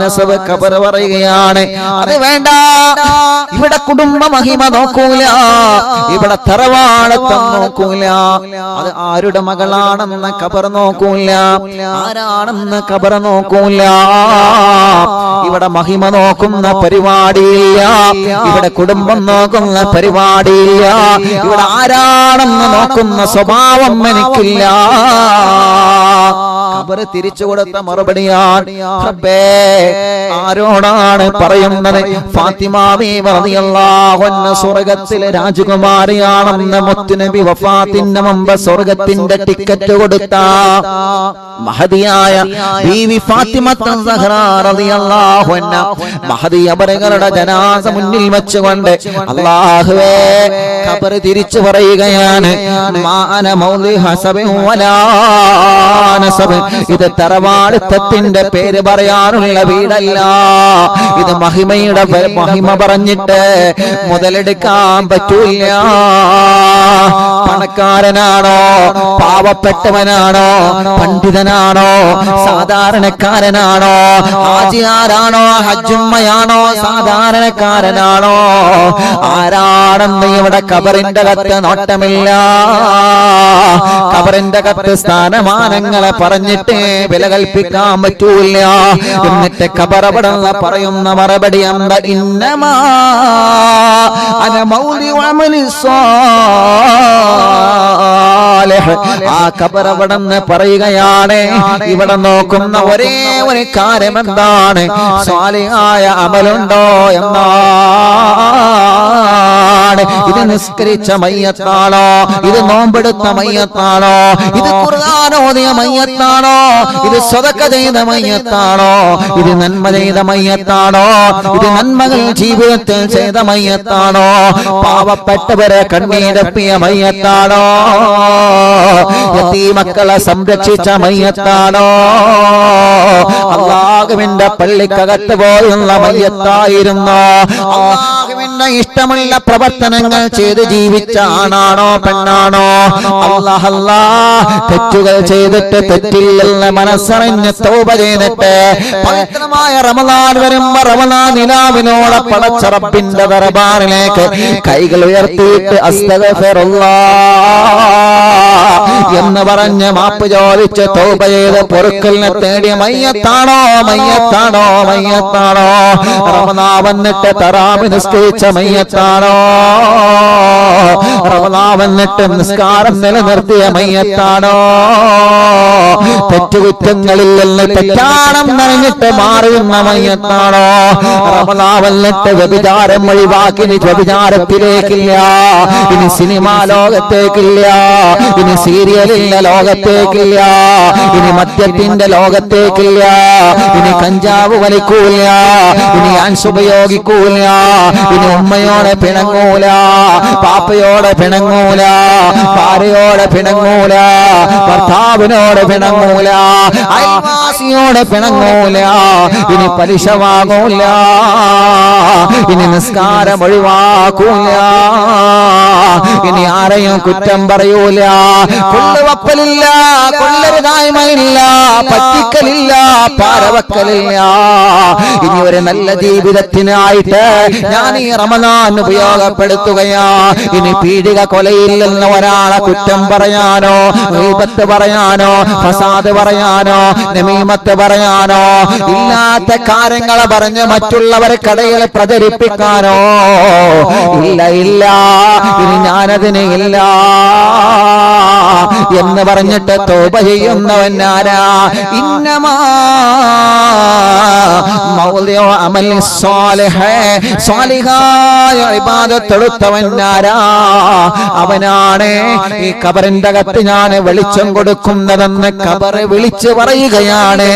നസബ്. ഖബർ പറയുകയാണ്, അത് വേണ്ട, ഇവിടെ കുടുംബ മഹിമ നോക്കൂല, ഇവിടെ തറവാടത്തം നോക്കൂല, അത് ആരുടെ മകളാണെന്ന് ഖബർ നോക്കൂല, ആരാണെന്ന് ഖബർ നോക്കൂല. ഇവിടെ മഹിമ നോക്കുന്ന പരിപാടിയില്ല, ഇവിടെ കുടുംബം നോക്കുന്ന പരിപാടിയില്ല, ഇവിടെ ആരാണെന്ന് നോക്കുന്ന സ്വഭാവം എനിക്കില്ല. ഖബർ തിരിച്ചു കൊടുത്ത മറുപടിയാണ്, റബ്ബേ ആരോടാണ് പറയുന്നത്? ഫാത്തിമ ബീവി റളിയല്ലാഹു അൻഹ സ്വർഗ്ഗത്തിലെ രാജകുമാരിയാണെന്ന് മുത്തുനബി വഫാത്തിന്റെ മുമ്പ് സ്വർഗ്ഗത്തിന്റെ ടിക്കറ്റ് കൊടുത്ത മഹദിയായ ബീവി ഫാത്തിമ സഹ്റ റളിയല്ലാഹു അൻഹ മഹദി അവരുടെ ജനാസ മുന്നിൽ വെച്ചുകൊണ്ട് അല്ലാഹുവേ ഖബർ തിരിച്ചു പറയുകയാണ്, മാ അന മൗദി ഹസബിൻ വലാ നസബ്. ഇത് തറവാടിത്തത്തിന്റെ പേര് പറയാനുള്ള വീടല്ല, ഇത് മഹിമയുടെ മഹിമ പറഞ്ഞിട്ട് മുതലെടുക്കാൻ പറ്റൂല. പണക്കാരനാണോ, പാവപ്പെട്ടവനാണോ, പണ്ഡിതനാണോ, സാധാരണക്കാരനാണോ, ഹാജിയാരാണോ, ഹജ്ജുമ്മയാണോ, സാധാരണക്കാരനാണോ, ആരാണെന്ന് ഇവിടെ ഖബറിന്റെ അകത്ത് നോട്ടമില്ല. ഖബറിന്റെ അകത്ത് സ്ഥാനമാനങ്ങളെ പറഞ്ഞിട്ട് വില കൽപ്പിക്കാൻ പറ്റൂല. എന്നിട്ട് ഖബറവിടുന്ന പറയുന്ന മറുപടി എന്താ? ഇന്നമാ അന മൗദിഉ അമലി സ്വാലിഹ്. ആ ഖബറവിടുന്ന് പറയുകയാണ്, ഇവിടെ നോക്കുന്ന ഒരേ ഒരു കാര്യം എന്താണ്? സ്വാലിഹായ അമലുണ്ടോ എന്നാണ്. ഇത് നിസ്കരിച്ച മയ്യത്താണോ? ഇത് നോമ്പെടുത്ത മയ്യത്താണോ? ഇത് ഖുർആൻ ഓതിയ മയ്യത്താണോ? ഇത് സദഖ ചെയ്ത മയ്യത്താണോ? ഇത് നന്മ ചെയ്ത മയ്യത്താണോ? ഇത് നന്മകൾ ജീവിതത്തിൽ ചെയ്ത മയ്യത്താണോ? പാവപ്പെട്ടവരെ കണ്ണീരപ്പിയ മയ്യത്താണോ? യതീമക്കളെ സംരക്ഷിച്ച മയ്യത്താണോ? അല്ലാഹുവിന്റെ പള്ളിക്കകത്ത് പോയുള്ള മയ്യത്തായിരുന്നോ? അല്ലാഹുവിന്റെ അള്ളാഹുവിന്റെ ഇഷ്ടമുള്ള പ്രവർത്തനങ്ങൾ ചെയ്ത് ജീവിച്ച ആണാണോ പെണ്ണാണോ, അല്ലാഹ് തെറ്റുകൾ ചെയ്തിട്ട് തെറ്റില്ലെന്ന് മനസ്സറിഞ്ഞ് തൗബ ചെയ്തിട്ട് പവിത്രമായ റമദാൻ വരുമ്പോ റമദാൻ നിലാവിനോട് പടച്ച റബ്ബിന്റെ ദർബാറിലേക്ക് കൈകൾ ഉയർത്തിയിട്ട് അസ്തഗ്ഫിറുല്ലാഹ് എന്ന് പറഞ്ഞ് മാപ്പ് ചോദിച്ച് തൗബ ചെയ്ത് പൊറുക്കലിനെ തേടിയ മയ്യത്താണോ റമദാൻ വന്നിട്ട് തറാവി നിസ്കരിച്ച മയ്യത്താണോ, റമദാൻ വന്നിട്ട് നിസ്കാരം നിലനിർത്തിയ മയ്യത്താണോ, തെറ്റുകുറ്റങ്ങളില്ലെന്ന് തെറ്റാണെന്നറിഞ്ഞിട്ട് മാറുന്ന മയ്യത്താണോ, റമദാൻ വന്നിട്ട് വ്യഭിചാരം ഒഴിവാക്കി ഇനി വ്യഭിചാരത്തിലേക്കില്ല, ഇനി സിനിമാ ലോകത്തേക്കില്ല, ഇനി സീരിയലിന്റെ ലോകത്തേക്കില്ല, ഇനി മദ്യത്തിന്റെ ലോകത്തേക്കില്ല, ഇനി കഞ്ചാവ് വലിക്കൂല, ഇനി ആൻസ് ഉപയോഗിക്കൂല, ഇനി ഉമ്മയോടെ പിണങ്ങൂല, പാപ്പയോടെ പിണങ്ങൂല, ഭാര്യയോടെ പിണങ്ങൂല, ഭർത്താവിനോട് പിണങ്ങൂല, അയൽവാസിയോട് പിണങ്ങൂല, ഇനി പലിശ വാങ്ങൂല, ഇനി നിസ്കാരം ഒഴിവാക്കൂല, ഇനി ആരെയും കുറ്റം പറയൂല, കൊള്ളുവപ്പലില്ല, കൊള്ളരുതായ്മയില്ല, പറ്റിക്കലില്ല, പാരവക്കലില്ല. ഇനി ഒരു നല്ല ജീവിതത്തിനായിട്ട് ഞാൻ ഈ റമദാൻ ഉപയോഗപ്പെടുത്തുകയാ. ഇനി പീഡിക കൊലയില്ലെന്ന് ഒരാളെ കുറ്റം പറയാനോ, ഗീബത്ത് പറയാനോ, ഫസാദ് പറയാനോ, നമീമത്ത് പറയാനോ, ഇല്ലാത്ത കാര്യങ്ങളെ പറഞ്ഞ് മറ്റുള്ളവർക്കിടയിൽ പ്രചരിപ്പിക്കാനോ ഇല്ല. ഇനി ഞാനതിന് ഇല്ല എന്ന് പറഞ്ഞിട്ട് തൗബ ചെയ്യുന്നവൻ ആരാ? ഇന്നമാ മൗലിഉ അമലി സ്വാലിഹ്, സ്വാലിഹായ ഇബാദത്ത് എടുത്തവൻ ആരാ? അവനാണ് ഈ ഖബറിന്റെ അകത്ത് ഞാൻ വെളിച്ചം കൊടുക്കുന്നതെന്ന് ഖബർ വിളിച്ചു പറയുകയാണ്.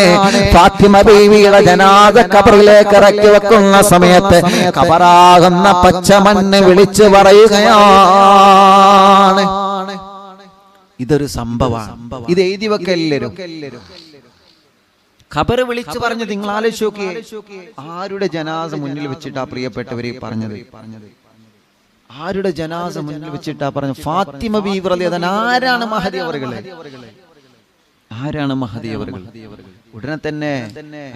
ഫാത്തിമ ബീവിയുടെ ജനാസ ഖബറിലേക്ക് ഇറക്കി വെക്കുന്ന സമയത്ത് ഖബറാകുന്ന പച്ചമണ്ണ് വിളിച്ചു പറയുകയാണ്. ഇതൊരു സംഭവമാണ്. ഇത് എഴുതി വെക്കെല്ലാരും. ഖബർ വിളിച്ചു പറഞ്ഞ് നിങ്ങൾ ആലോചിച്ച് നോക്കിയേ, ആരുടെ ജനാസ മുന്നിൽ വെച്ചിട്ടാ പ്രിയപ്പെട്ടവരെ പറഞ്ഞത്? ആരുടെ ജനാസ മുന്നിൽ വെച്ചിട്ടാ പറഞ്ഞത്? ഫാത്തിമ ബീവി റളിയല്ലാഹു അൻഹ. ആരാണ് മഹദി അവറുകളെ? ആരാണ് മഹദി അവറുകൾ? ഉടനെ തന്നെ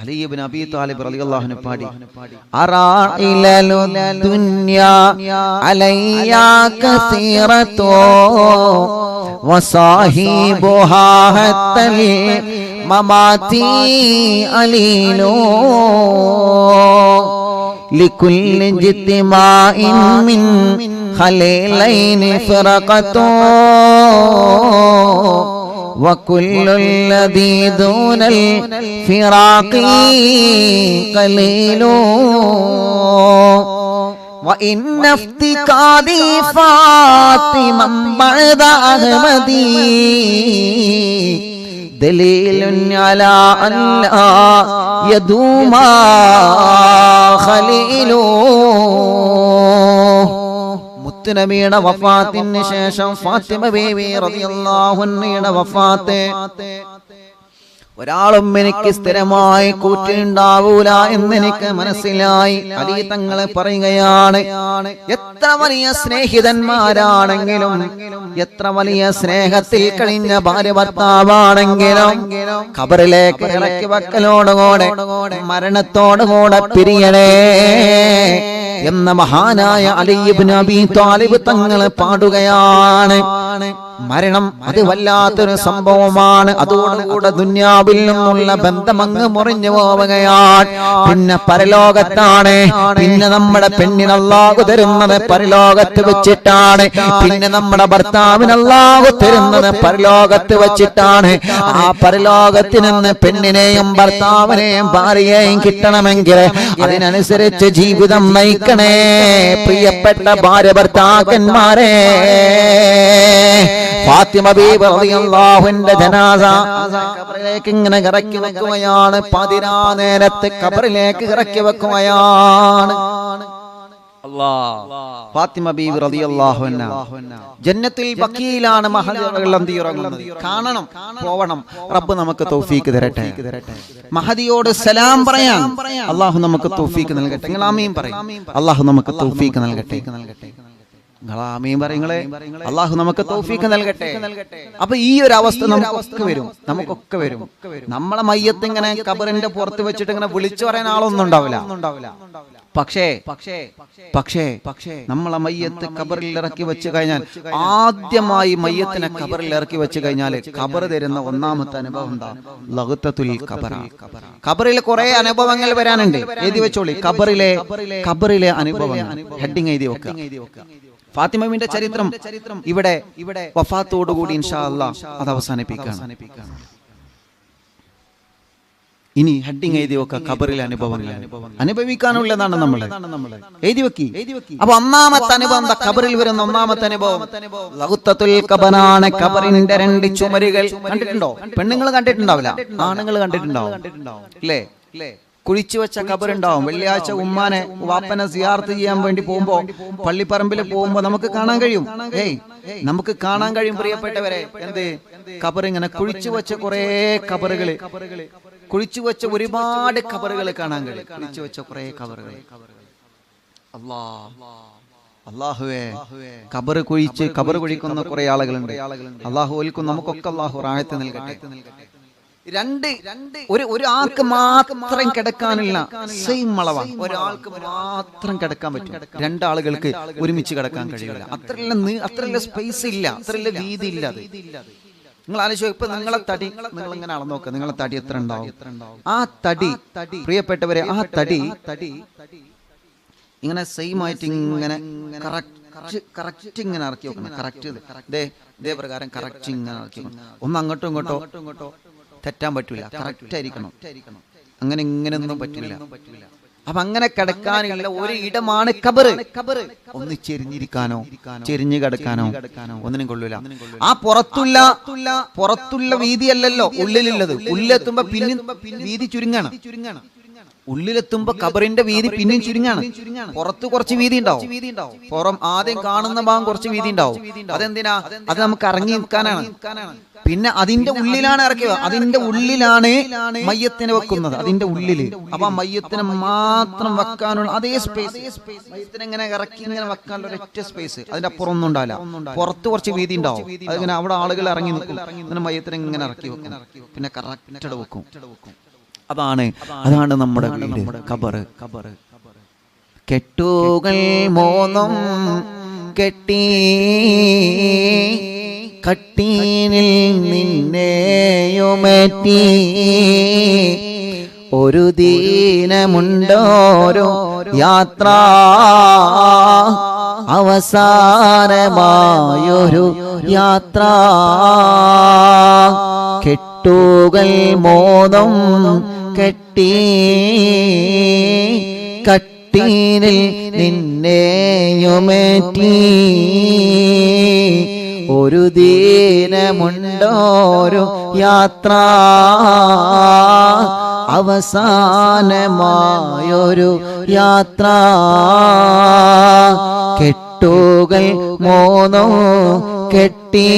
അലി ഇബ്നു അബീ ത്വാലിബ് റളിയല്ലാഹു അൻഹു പാടി, അറാഇലു ദുനിയാ അലയ്യാ കസീറതോ വസാഹിബുഹാ ഹത്തൽ മമാതി അലീലോ ലികുല്ലി ജിത്മാഇൻ മിൻ ഖലീലൈനി ഫറഖതോ وكل الذي دون الفراق قليل وإن افتقادي فاطمة بعد أحمدي دليل على أن لا يدوم خليل. മുത്തുനബിയുടെ വഫാത്തിന് ശേഷം ഫാത്തിമ ബീവി റളിയല്ലാഹു അൻഹയുടെ വഫാത്ത് ഒരാളും എനിക്ക് സ്ഥിരമായി കൂട്ടുണ്ടാവൂല എന്നെനിക്ക് മനസ്സിലായി. അലി തങ്ങളെ പറയുകയാണ്, എത്ര വലിയ സ്നേഹിതന്മാരാണെങ്കിലും, എത്ര വലിയ സ്നേഹത്തിൽ കഴിഞ്ഞ ഭാര്യ ഭർത്താവാണെങ്കിലും ഖബറിലേക്ക് ഇറക്കി വെക്കലോടുകൂടെ മരണത്തോടുകൂടെ പിരിയണേ എന്ന മഹാനായ അലി ഇബ്നു അബീ ത്വാലിബ് തങ്ങൾ പാടുകയാണ്. മരണം അത് വല്ലാത്തൊരു സംഭവമാണ്. അതോടുകൂടെ ദുന്യാവിൽ നിന്നുള്ള ബന്ധമങ്ങ് മുറിഞ്ഞു പോവുകയാണ്. പിന്നെ പരലോകത്താണ്. പിന്നെ നമ്മുടെ പെണ്ണിന് അല്ലാഹു തരുന്നത് പരലോകത്ത് വെച്ചിട്ടാണ്. പിന്നെ നമ്മുടെ ഭർത്താവിന് അല്ലാഹു തരുന്നത് പരലോകത്ത് വെച്ചിട്ടാണ്. ആ പരലോകത്ത് നിന്ന് പെണ്ണിനെയും ഭർത്താവിനെയും ഭാര്യയെയും കിട്ടണമെങ്കിൽ അതിനനുസരിച്ച് ജീവിതം നയിക്കണേ പ്രിയപ്പെട്ട ഭാര്യ ഭർത്താക്കന്മാരെ. ഫാത്തിമ ബീവി റളിയല്ലാഹു അൻഹയുടെ ജനാസ ഖബറിലേക്ക് ഇങ്ങനെ ഇറക്കി വെക്കുകയാണ്. പതിരാ നേരത്തെ ഖബറിലേക്ക് ഇറക്കി വെക്കുകയാണ്. ഫാത്തിമ ബീവി റളിയല്ലാഹു അൻഹ ജന്നത്തുൽ ബഖീലാണ് മഹദി അവറുകൾ അന്തിയുറങ്ങുന്നത്. കാണണം, പോവണം. റബ്ബ് നമുക്ക് തൗഫീക്ക് തരട്ടെ. മഹദിയോട് സലാം പറയാൻ അല്ലാഹു നമുക്ക് തൗഫീക്ക് നൽകട്ടെ. നിങ്ങൾ ആമീൻ പറയും. അല്ലാഹു നമുക്ക് തൗഫീക്ക് നൽകട്ടെ. ആമീൻ പറയുങ്ങളെ. അല്ലാഹു നമുക്ക് തൗഫീക്ക് നൽകട്ടെ. അപ്പൊ ഈ ഒരു അവസ്ഥ നമുക്കൊക്കെ വരും. നമ്മളെ മയ്യത്ത് ഇങ്ങനെ ഖബറിന്റെ പുറത്ത് വെച്ചിട്ട് ഇങ്ങനെ വിളിച്ചു പറയാൻ ആളൊന്നും ഉണ്ടാവില്ല. പക്ഷേ നമ്മളെ മയ്യത്ത് ഖബറിൽ ഇറക്കി വെച്ച് കഴിഞ്ഞാൽ, ആദ്യമായി മയ്യത്തിനെ ഖബറിൽ ഇറക്കി വെച്ച് കഴിഞ്ഞാൽ ഖബർ തരുന്ന ഒന്നാമത്തെ അനുഭവം എന്താ? ലഗ്തത്തുൽ ഖബറ. ഖബറിൽ കുറെ അനുഭവങ്ങൾ വരാനുണ്ട്. എഴുതി വെച്ചോളി. ഖബറിലെ അനുഭവങ്ങൾ ഹെഡിങ് എഴുതി വെക്കുക. ഫാത്തിമയുടെ ചരിത്രം ഇവിടെ വഫാത്തോടുകൂടി ഇൻഷാ അല്ലാഹ് അത് അവസാനിപ്പിക്കുകയാണ്. ഇനി ഹെഡിങ് എഴുതി വെക്കുക. ഖബറിലെ അനുഭവങ്ങൾ അനുഭവിക്കാനുള്ളതാണ് നമ്മൾ എഴുതി വെക്കി. അപ്പൊ ഒന്നാമത്തെ അനുഭവം എന്താ? ഖബറിൽ വരുന്ന ഒന്നാമത്തെ അനുഭവം ലഗ്തത്തുൽ ഖബറാണ്. ഖബറിന്റെ രണ്ട് ചുമരുകൾ കണ്ടിട്ടുണ്ടോ? പെണ്ണുങ്ങൾ കണ്ടിട്ടുണ്ടാവില്ല, ആണുങ്ങൾ കണ്ടിട്ടുണ്ടാവും അല്ലേ? കുഴിച്ചു വെച്ച ഖബറുണ്ടാവും. വെള്ളിയാഴ്ച ഉമ്മാനെ വാപ്പനെ സിയാറത്ത് ചെയ്യാൻ വേണ്ടി പോകുമ്പോ, പള്ളിപ്പറമ്പിൽ പോകുമ്പോ നമുക്ക് കാണാൻ കഴിയും. നമുക്ക് കാണാൻ കഴിയും പ്രിയപ്പെട്ടവരെ. എന്ത്? ഖബർ ഇങ്ങനെ കുഴിച്ചു വെച്ച കുറെ ഖബറുകള്, കുഴിച്ചു വെച്ച ഒരുപാട് ഖബറുകൾ കാണാൻ കഴിയും. കുഴിച്ചു വെച്ച കുറെ ഖബറുകൾ. അല്ലാഹുവേ, ഖബർ കുഴിക്കുന്ന കുറെ ആളുകളുണ്ട്. അല്ലാഹു ഓൽക്കും നമുക്കൊക്കെ അല്ലാഹു റാഹത്ത് നൽകട്ടെ. ഒരാൾക്ക് മാത്രം കിടക്കാനുള്ള സെയിം അളവാ. ഒരാൾക്ക് മാത്രം കിടക്കാൻ പറ്റും. രണ്ടാളുകൾക്ക് ഒരുമിച്ച് കിടക്കാൻ കഴിയില്ല. അത്രയുള്ള സ്പേസ് ഇല്ല, അത്രയുള്ള വീതി ഇല്ല. അത് നിങ്ങൾ ആലോചിച്ചോ. ഇപ്പൊ നിങ്ങളെ തടി നിങ്ങൾ ഇങ്ങനെ അളന്ന് നോക്കുക. നിങ്ങളെ തടി എത്ര ഉണ്ടാവും? ആ തടി പ്രിയപ്പെട്ടവരെ, ആ തടി ഇങ്ങനെ സെയിം ആയിട്ട് ഇങ്ങനെ കറക്റ്റ് ഇങ്ങനെ ഇറക്കി വെക്കണം. കറക്റ്റ് ഇതേ പ്രകാരം കറക്റ്റ് ഇങ്ങനെ ഇറക്കി വെക്കണം. ഒന്ന് അങ്ങോട്ടോ ഇങ്ങോട്ടോ തെറ്റാൻ പറ്റൂല. കറക്റ്റ് ആയിരിക്കണം. അങ്ങനെ ഇങ്ങനെയൊന്നും പറ്റില്ല. അപ്പൊ അങ്ങനെ കിടക്കാനുള്ള ഒരു ഇടമാണ് ഖബർ. ഒന്ന് ചെരിഞ്ഞിരിക്കാനോ ചെരിഞ്ഞു കിടക്കാനോ ഒന്നിനും കൊള്ളൂല. ആ പുറത്തുള്ള വീതിയല്ലല്ലോ ഉള്ളിലുള്ളത്. ഉള്ളിലെത്തുമ്പോ പിന്നെ വീതി ചുരുങ്ങാണ്. ഉള്ളിലെത്തുമ്പോ ഖബറിന്റെ വീതി പിന്നെയും ചുരുങ്ങാണ്. പുറത്ത് കുറച്ച് വീതി ഉണ്ടാവും. പുറം ആദ്യം കാണുന്ന ഭാഗം കുറച്ച് വീതി ഉണ്ടാവും. അതെന്തിനാ? അത് നമുക്ക് ഇറങ്ങി നിൽക്കാനാണ്. പിന്നെ അതിന്റെ ഉള്ളിലാണ് ഇറക്കുക. അതിന്റെ ഉള്ളിലാണ് മയ്യത്തിനെ വെക്കുന്നത്. അതിന്റെ ഉള്ളില്. അപ്പൊ ആ മയ്യത്തിനെ മാത്രം വെക്കാനുള്ള അതേ സ്പേസ്. മയ്യത്തിനെ ഇങ്ങനെ ഇറക്കി ഇങ്ങനെ വെക്കാനുള്ള ഒരൊറ്റ സ്പേസ്. അതിന്റെ അപ്പുറം ഒന്നും ഉണ്ടാവില്ല. പുറത്ത് കുറച്ച് വീതി ഉണ്ടാവും. അതിങ്ങനെ അവിടെ ആളുകൾ ഇറങ്ങി നിൽക്കും. അങ്ങനെ മയ്യത്തിനെ ഇങ്ങനെ ഇറക്കി വെക്കും. പിന്നെ കറക്റ്റ് വെക്കും. അതാണ് നമ്മുടെ വീട്, ഖബർ. കെട്ടുകൾ മോന്നും കെട്ടി കട്ടീനിൽ നിന്നെയുമേറ്റി ഒരു ദീനമുണ്ടോരോ യാത്ര അവസാനമായൊരു യാത്ര. കെട്ടുകൾ മോദം കെട്ടി കട്ടീനിൽ നിന്നെയുമേറ്റി ഒരു ദീനമുണ്ടോരോ യാത്ര അവസാനമായൊരു യാത്ര. കെട്ടുകൾ മോനോ കെട്ടി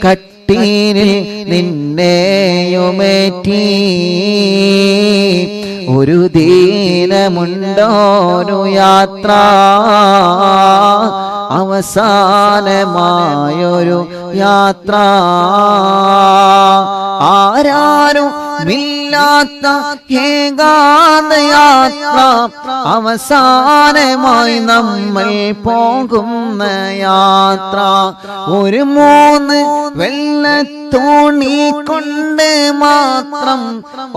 കട്ടീനിൽ നിന്നെയുമേറ്റി ഒരു ദീനമുണ്ടോരോ യാത്ര അവസാനമായൊരു യാത്ര. ആരാരും ഇല്ലാത്ത ഏകാന്ത യാത്ര അവസാനമായി നമ്മൾ പോകുന്ന യാത്ര. ഒരു 3 വെള്ളത്തോണി കൊണ്ട് മാത്രം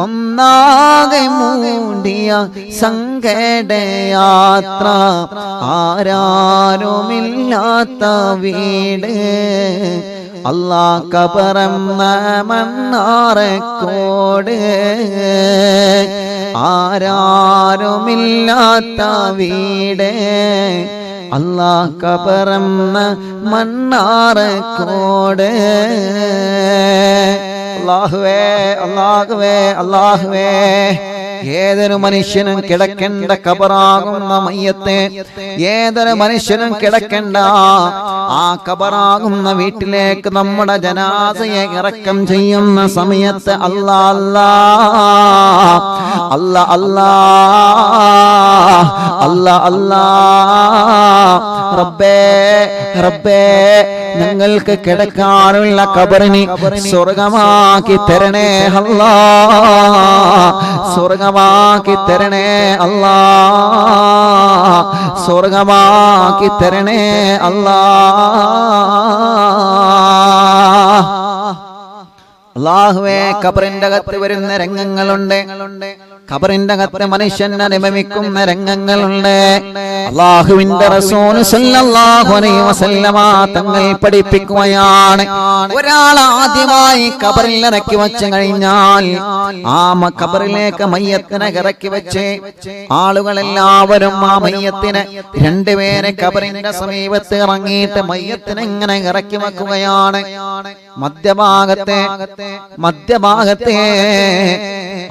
ഒന്നാകെ മൂടിയ സങ്കടയാത്ര. ആരാരുമില്ലാത്ത വീട് അല്ലാ ഖബറെന്ന മണ്ണാറക്കോട്. ആരാരുമില്ലാത്ത വീട് അല്ലാ ഖബറെന്ന മണ്ണാറക്കോട്. അല്ലാഹുവേ അല്ലാഹുവേ അല്ലാഹുവേ ഏതൊരു മനുഷ്യനും കിടക്കേണ്ട ഖബറാകുന്ന മയ്യത്തെ, ഏതൊരു മനുഷ്യനും കിടക്കേണ്ട ആ ഖബറാകുന്ന വീട്ടിലേക്ക് നമ്മുടെ ജനാസയെ ഇറക്കം ചെയ്യുന്ന സമയത്ത് അല്ലാ അല്ലാ അല്ലാ അല്ലാ അല്ലാ അല്ലാ റബ്ബേ റബ്ബേ ഞങ്ങൾക്ക് കിടക്കാനുള്ള ഖബറിനെ സ്വർഗമാക്കി തരണേ അല്ലാ, സ്വർഗമാക്കി തരണേ അല്ലാ, സ്വർഗമാക്കി തരണേ അല്ലാ. അല്ലാഹുവേ, ഖബറിന്റെ അകത്ത് വരുന്ന രംഗങ്ങളുണ്ട്, ഖബറിന്റെ അകത്ത് മനുഷ്യൻ അനുഭവിക്കുന്ന രംഗങ്ങളുണ്ട്. അല്ലാഹുവിന്റെ റസൂൽ സല്ലല്ലാഹു അലൈഹി വസല്ലമ തങ്ങൾ പഠിപ്പിക്കുകയാണ്, ഒരാൾ ആദ്യമായി ഖബറിൽ ഇറക്കി വെച്ച് കഴിഞ്ഞാൽ ആ ഖബറിലേക്ക് മയ്യത്തിനെ ഇറക്കി വെച്ച് ആളുകളെല്ലാവരും ആ മയ്യത്തിനെ രണ്ടുപേരെ ഖബറിന്റെ സമീപത്ത് ഇറങ്ങിയിട്ട് മയ്യത്തിനെ ഇങ്ങനെ ഇറക്കി വെക്കുകയാണ്. മധ്യഭാഗത്തെ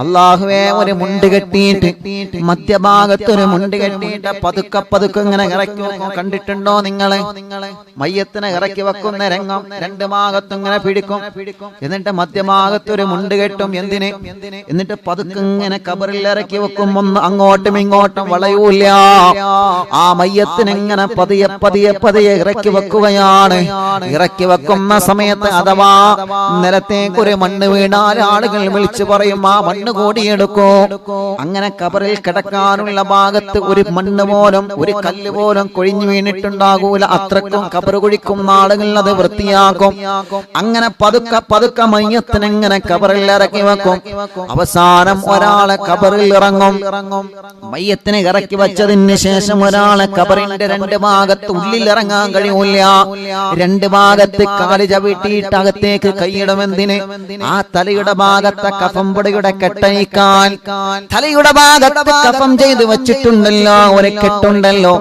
അല്ലാഹുവേ ഒരു മുണ്ട് കെട്ടിയിട്ട്, മധ്യഭാഗത്തൊരു മുണ്ട് കെട്ടിയിട്ട് പതുക്കെ പതുക്കെ ഇങ്ങനെ ഇറക്കി വെക്കും. കണ്ടിട്ടുണ്ടോ നിങ്ങളെ? മയ്യത്തിനെ ഇറക്കി വെക്കുന്ന രംഗം രണ്ട് ഭാഗത്തും ഇങ്ങനെ പിടിക്കും, എന്നിട്ട് മധ്യഭാഗത്തൊരു മുണ്ട് കെട്ടും. എന്തിന്? എന്നിട്ട് പതുക്കെ ഇങ്ങനെ ഖബറിൽ ഇറക്കി വെക്കും. ഒന്ന് അങ്ങോട്ടും ഇങ്ങോട്ടും വളയൂല. ആ മയ്യത്തിനെ ഇങ്ങനെ പതിയെ പതിയെ പതിയെ ഇറക്കി വെക്കുകയാണ്. ഇറക്കി വെക്കുന്ന സമയത്ത് അഥവാ നിലത്തേക്കൊരു മണ്ണ് വീണാൽ ആളുകൾ വിളിച്ചു പറയും, ആ മണ്ണ് കൂടിയെടുക്കൂ. അങ്ങനെ ഖബറിൽ കിടക്കാനുള്ള ഭാഗത്ത് ഒരു മണ്ണ് പോലും ഒരു കല്ല് പോലും കൊഴിഞ്ഞു വീണിട്ടുണ്ടാകൂല. അത്രക്കും ഖബർ കുഴിക്കുന്ന ആളുകൾ അത് വൃത്തിയാക്കും. അങ്ങനെ പതുക്കെ പതുക്കെ മയ്യത്തിനെ ഇങ്ങനെ ഖബറിൽ ഇറക്കി വെക്കും. അവസാനം ഒരാളെ ഖബറിൽ ഇറങ്ങും. മയ്യത്തിനെ ഇറക്കി വെച്ചതിന് ശേഷം ഒരാളെ ഖബറിന്റെ രണ്ട് ഭാഗത്ത് ഉള്ളിൽ ഇറങ്ങാൻ കഴിയൂല. രണ്ട് ഭാഗത്ത് കാല് ചവിട്ടിയിട്ട് അകത്തേക്ക് കൈയിടുമെന്തിന്? ആ തലയുടെ ഭാഗത്തെ കഫംപൊടിയുടെ കെട്ടയിക്കാൻ. തലയുടെ ഭാഗത്ത് കഫം ചെയ്ത് വെച്ചിട്ടുണ്ടല്ലോ, ഒരു കെട്ടുണ്ടല്ലോ,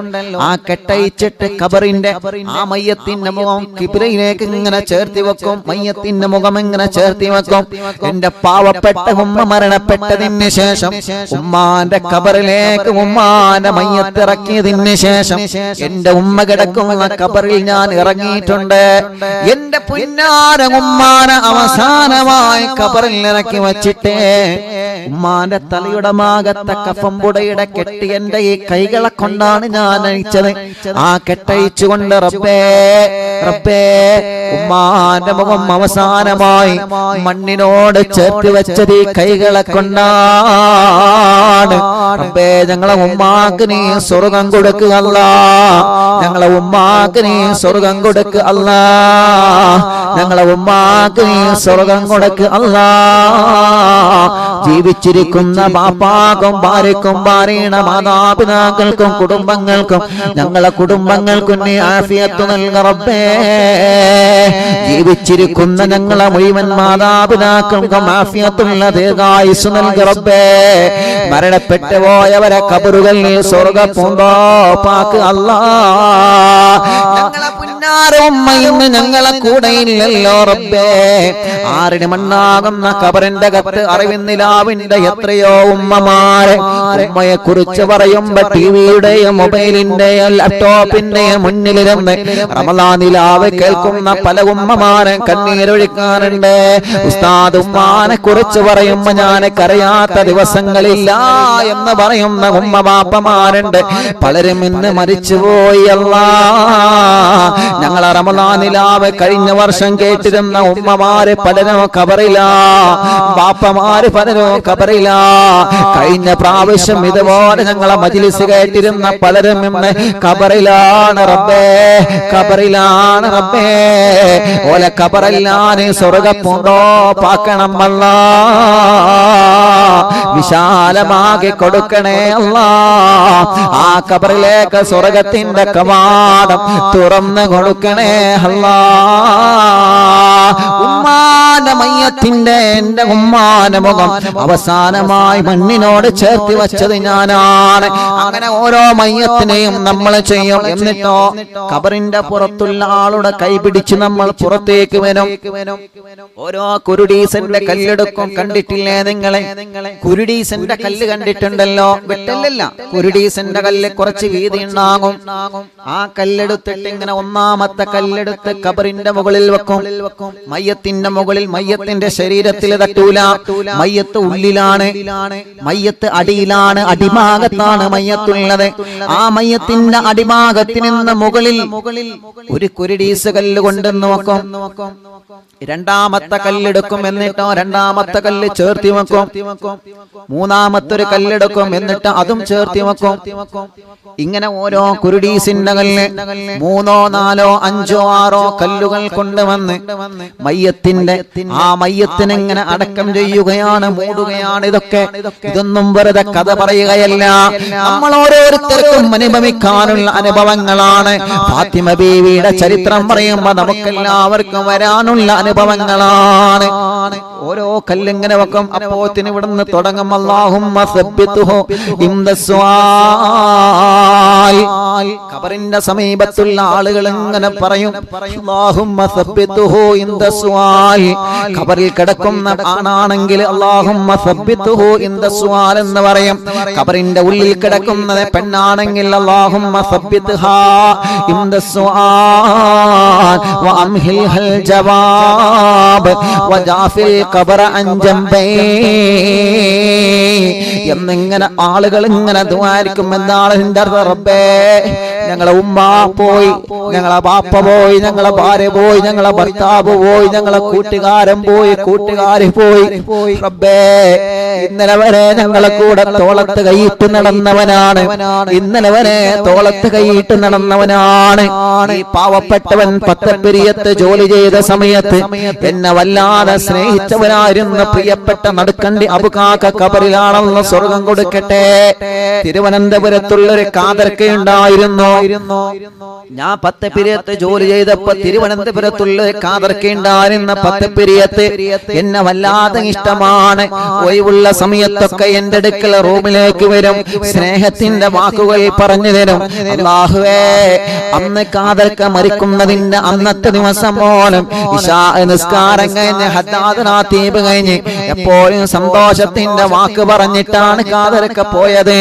ആ കെട്ടയിച്ചിട്ട് ഖബറിന്റെ ആ മയ്യത്തിന്റെ മുഖം കിബിലയിലേക്ക് ഇങ്ങനെ ചേർത്തി വെക്കും. മയ്യത്തിന്റെ മുഖം ഇങ്ങനെ ചേർത്തി വെക്കും. എന്റെ പാവപ്പെട്ട ഉമ്മ മരണപ്പെട്ടതിന് ശേഷം ഉമ്മാന്റെ ഖബറിലേക്ക് ഉമ്മാന്റെ മയ്യത്ത് ഇറക്കിയതിന് ശേഷം എന്റെ ഉമ്മ കിടക്കുന്ന ഖബറിൽ ഞാൻ ഇറങ്ങിയിട്ടുണ്ട്. എന്റെ പുന്നാര ഉമ്മാനെ അവസാനമായി ഖബറിൽ ഇറക്കി വച്ചിട്ട് ഉമ്മാന്റെ തലയുടെ ഭാഗത്തെ കഫംപുടയുടെ കെട്ടി എന്റെ ഈ കൈകളെ കൊണ്ടാണ് ഞാൻ അഴിച്ചത്. ആ കെട്ടഴിച്ചുകൊണ്ട് റബ്ബേ റബ്ബേ ഉമ്മാന്റെ മുഖം അവസാനമായി മണ്ണിനോട് ചേർത്ത് വെച്ചത് ഈ കൈകളെ കൊണ്ടാണ്. റബ്ബേ, ഞങ്ങളെ ഉമ്മാക്ക് നീ സ്വർഗം കൊടുക്കുക അല്ലാ, ഞങ്ങളെ ഉമ്മാക്ക് നീ സ്വർഗം കൊടുക്കുക അല്ലാ, ഞങ്ങളെ ഉമ്മാക്ക് നീ സ്വർഗം കൊടുക്കുക അല്ലാ. ജീവിച്ചിരിക്കുന്ന ബാപ്പാക്കും ഭാര്യക്കും ഭാര്യയുടെ മാതാപിതാക്കൾക്കും കുടുംബങ്ങൾക്കും ഞങ്ങളെ കുടുംബങ്ങൾക്കും നീ ആഫിയത്ത് നൽക റബ്ബേ. ജീവിച്ചിരിക്കുന്ന ഞങ്ങളെ മുഴുവൻ മാതാപിതാക്കൾക്കും ആഫിയത്തുള്ള ദീർഘായുസ്സ് നൽക റബ്ബേ. മരണപ്പെട്ടു പോയവരെ ഖബറുകൾ നീ സ്വർഗ്ഗ പൂന്തോപ്പാക്ക് അല്ലാ. ഞങ്ങളെ ഉമ്മയിന്ന് ഞങ്ങളെ കൂടെ ഇല്ലല്ലോ റബ്ബേ. ആറിന് മണ്ണാകുന്ന ഖബറിന്റെ അകത്ത് അറിവിന്നിലാവിന്റെ എത്രയോ ഉമ്മമാരെ ഉമ്മയെ കുറിച്ച് പറയുമ്പോ ടിവിയുടെയും മൊബൈലിന്റെയും ലാപ്ടോപ്പിന്റെയും മുന്നിലിരുന്ന് റമളാനിലാവ് കേൾക്കുന്ന പല ഉമ്മമാരെ കണ്ണീരൊഴിക്കാറുണ്ട്. ഉസ്താദ് ഉമ്മാനെ കുറിച്ച് പറയുമ്പോ ഞാൻ കരയാത്ത ദിവസങ്ങളില്ല എന്ന് പറയുന്ന ഉമ്മ ബാപ്പമാരുണ്ട്. പലരും ഇന്ന് മരിച്ചുപോയി അല്ലാ. ഞങ്ങളെ റമളാനിലാവ് കഴിഞ്ഞ വർഷം കേട്ടിരുന്ന ഉമ്മമാര് പലരും ഖബറിലാ, ബാപ്പമാര് പലരും ഖബറിലാ. കഴിഞ്ഞ പ്രാവശ്യം ഇതുപോലെ ഞങ്ങളെ മജ്‌ലിസ് കേട്ടിരുന്ന പലരും ഇന്ന് ഖബറിലാണ് റബ്ബേ, ഖബറിലാണ് റബ്ബേ. ഓലെ ഖബറെല്ലാം സ്വർഗ്ഗ പൂന്തോപ്പാക്കണം അല്ലാ. വിശാലമാക്കി കൊടുക്കണേ അല്ലാ. ആ ഖബറിലേക്ക് സ്വർഗ്ഗത്തിന്റെ കവാടം തുറന്നു കൊടുക്കണേ അല്ലാ. ഉമ്മാന്റെ മയ്യത്തിന്റെ എന്റെ ഉമ്മാന്റെ മുഖം അവസാനമായി മണ്ണിനോട് ചേർത്തി വച്ചത് ഞാനാണ്. അങ്ങനെ ഓരോ മയ്യത്തിനെയും നമ്മൾ ചെയ്യും. എന്നിട്ടോ ഖബറിന്റെ പുറത്തുള്ള ആളുടെ കൈ പിടിച്ച് നമ്മൾ പുറത്തേക്ക് വരും. ഓരോ കുരുടീസന്റെ കല്ലെടുക്കും. കണ്ടിട്ടില്ലേ നിങ്ങളെ? കുരുടീസന്റെ കല്ല് കണ്ടിട്ടുണ്ടല്ലോ? വെട്ടല്ലല്ല, കുരുടീസന്റെ കല്ല് കുറച്ച് വീതി ഉണ്ടാകും. ആ കല്ലെടുത്തിട്ട് ഇങ്ങനെ ഒന്നാമത്തെ കല്ലെടുത്ത് ഖബറിന്റെ മുകളിൽ വെക്കും. മയ്യത്തിന്റെ മുകളിൽ, മയ്യത്തിന്റെ ശരീരത്തിൽ തട്ടൂല. മയ്യത്ത് ഉള്ളിലാണ്, മയ്യത്ത് അടിയിലാണ്, അടിഭാഗത്താണ് മയ്യത്തുള്ളത്. ആ മയ്യത്തിന്റെ അടിഭാഗത്തിൽ നിന്ന് മുകളിൽ ഒരു കുരുടീസ് കല്ല് കൊണ്ടെന്ന് വെക്കും. രണ്ടാമത്തെ കല്ലെടുക്കും. എന്നിട്ടോ രണ്ടാമത്തെ കല്ല് ചേർത്തി വെക്കും. മൂന്നാമത്തെ ഒരു കല്ലെടുക്കും. എന്നിട്ട് അതും ചേർത്തി വെക്കും. ഇങ്ങനെ ഓരോ കുരുടീസിന്റെ കല്ല് 3, 4, 5, 6 കല്ലുകൾ കൊണ്ടുവന്ന് മയ്യത്തിന്റെ ആ മയ്യത്തിനെ ഇങ്ങനെ അടക്കം ചെയ്യുകയാണ്, മൂടുകയാണ്. ഇതൊന്നും വെറുതെ കഥ പറയുകയല്ല, നമ്മൾ ഓരോരുത്തർക്കും അനുഭവിക്കാനുള്ള അനുഭവങ്ങളാണ്. ഫാത്തിമ ബീവിയുടെ ചരിത്രം പറയുമ്പോൾ നമുക്കെല്ലാവർക്കും വരാനുള്ള അനുഭവങ്ങളാണ്. ഓരോ കല്ലിങ്ങനെ വെക്കും. അപ്പോത്തിന് ഇവിടുന്ന് തുടങ്ങും അല്ലാഹുമ്മ സബ്ബിതുഹു ഇംദസ്വാൽ. ഖബറിന്റെ സമീപത്തുള്ള ആളുകൾ ഇങ്ങനെ പറയും അല്ലാഹുമ്മ സബ്ബിതുഹു ഇംദസ്വാൽ. ഖബറിൽ കിടക്കുന്ന ആണാണെങ്കിൽ അല്ലാഹുമ്മ സബ്ബിതുഹു ഇംദസ്വാൽ എന്ന് പറയും. ഖബറിന്റെ ഉള്ളിൽ കിടക്കുന്നത് പെണ്ണാണെങ്കിൽ അല്ലാഹുമ്മ സബ്ബിത്ഹാ ഇംദസ്വാൽ വഅംഹിൽഹൽ ജവാബ് വജാഫിൽ ഖബറ അൻ ജംബൈ. എന്നിങ്ങനെ ആളുകൾ ഇങ്ങനെ ദുആരിക്കും. എന്താണ് ഇതിന്റെ അർത്ഥം? റബ്ബേ, ഞങ്ങളെ ഉമ്മ പോയി, ഞങ്ങളെ ബാപ്പ പോയി, ഞങ്ങളെ ഭാര്യ പോയി, ഞങ്ങളെ ഭർത്താവ് പോയി, ഞങ്ങളെ കൂട്ടുകാരൻ പോയി, കൂട്ടുകാരി പോയി. റബ്ബേ, ഇന്നലെ വരെ ഞങ്ങളെ കൂടെ തോളത്ത് കൈയിട്ട് നടന്നവനാണ്, ഇന്നലെ വരെ തോളത്ത് കൈയിട്ട് നടന്നവനാണ്. ഈ പാവപ്പെട്ടവൻ പത്തപ്പിരിയത്ത് ജോലി ചെയ്ത സമയത്ത് എന്നെ വല്ലാതെ സ്നേഹിച്ചവനായിരുന്നു പ്രിയപ്പെട്ട നടുക്കണ്ടി അബുകാക്ക. ഖബറിലാണെന്ന് സ്വർഗം കൊടുക്കട്ടെ. തിരുവനന്തപുരത്തുള്ളൊരു കാതർക്ക ഉണ്ടായിരുന്നു. ഞാൻ പത്തപ്പിരിയത്ത് ജോലി ചെയ്തപ്പോ തിരുവനന്തപുരത്തുള്ള കാതർക്ക ഉണ്ടായിരുന്ന പത്തപ്പിരിയത്ത് എന്നെ വല്ലാതെ ഇഷ്ടമാണ്. ഒഴിവുള്ള സമയത്തൊക്കെ എന്റെ അടുക്കൽ റൂമിലേക്ക് വരും, സ്നേഹത്തിന്റെ വാക്കുകൾ പറഞ്ഞു തരും. അല്ലാഹുവേ, അന്ന് കാതർക്ക മരിക്കുന്നതിന്റെ അന്നത്തെ ദിവസം പോലും ഇശാ നിസ്കാരം കഴിഞ്ഞ് ഹദ്ദാദ് റാത്തീബ് കഴിഞ്ഞ് എപ്പോഴും സന്തോഷത്തിന്റെ വാക്ക് പറഞ്ഞിട്ടാണ് കാതർക്ക പോയത്.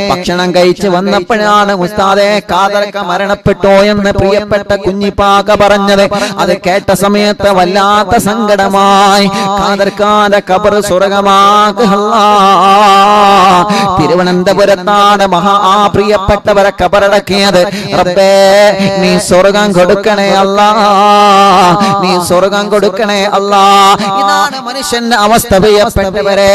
ഭക്ഷണം കഴിച്ച് വന്നപ്പോഴാണ് ഉസ്താദേ കാതർക്ക മരണപ്പെട്ടോ എന്ന് പ്രിയപ്പെട്ട കുഞ്ഞിപ്പാക പറഞ്ഞത്. അത് കേട്ട സമയത്ത് വല്ലാത്ത സങ്കടമായി. കാതർക്കാന്റെ ഖബർ സ്വർഗമാക്കുക. തിരുവനന്തപുരത്താണ് പ്രിയപ്പെട്ടവരെ ഖബറടക്കിയത്. റബ്ബേ, നീ സ്വർഗം കൊടുക്കണേ അല്ലാ, നീ സ്വർഗം കൊടുക്കണേ അല്ലാ. ഇതാണ് മനുഷ്യന്റെ അവസ്ഥ പ്രിയപ്പെട്ടവരെ.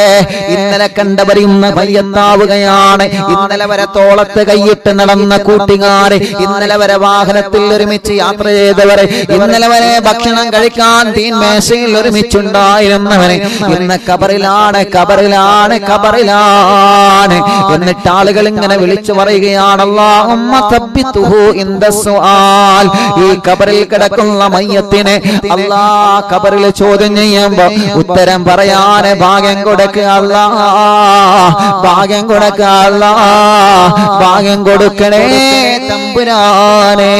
ഇന്നലെ കണ്ടവർ ഇന്ന് മയ്യത്താവുകയാണ്. ഇന്നലെ വരെ തോളത്ത് കൈയിട്ട് നടന്ന കൂട്ടുകാര്, ഇന്നലെ വരെ വാഹനത്തിൽ ഒരുമിച്ച് യാത്ര ചെയ്തവരെ, ഇന്നലെ വരെ ഭക്ഷണം കഴിക്കാൻ തീൻമേശയിൽ ഒരുമിച്ചുണ്ടായിരുന്നവരെ ഇന്ന് ഖബറിലാണ്, ഖബറിലാണ്, ഖബറിലാണ്. എന്നിട്ട് ആളുകൾ ഇങ്ങനെ വിളിച്ചു പറയുകയാണ് അല്ലാഹുമ്മ സബ്ബിതുഹു ഇൻദസ്സുആൽ. ഈ ഖബറിൽ കിടക്കുന്ന മയ്യത്തിനെ അല്ലാഹ് ഖബറിൽ ചോദ്യം ചെയ്യുമ്പോൾ ഉത്തരം പറയാൻ ഭാഗ്യം കൊടുക്കുക അല്ലാഹ്, ഭാഗ്യം കൊടുക്കുക അല്ലാഹ്, ഭാഗ്യം കൊടുക്കണേ തമ്പുരാനെ.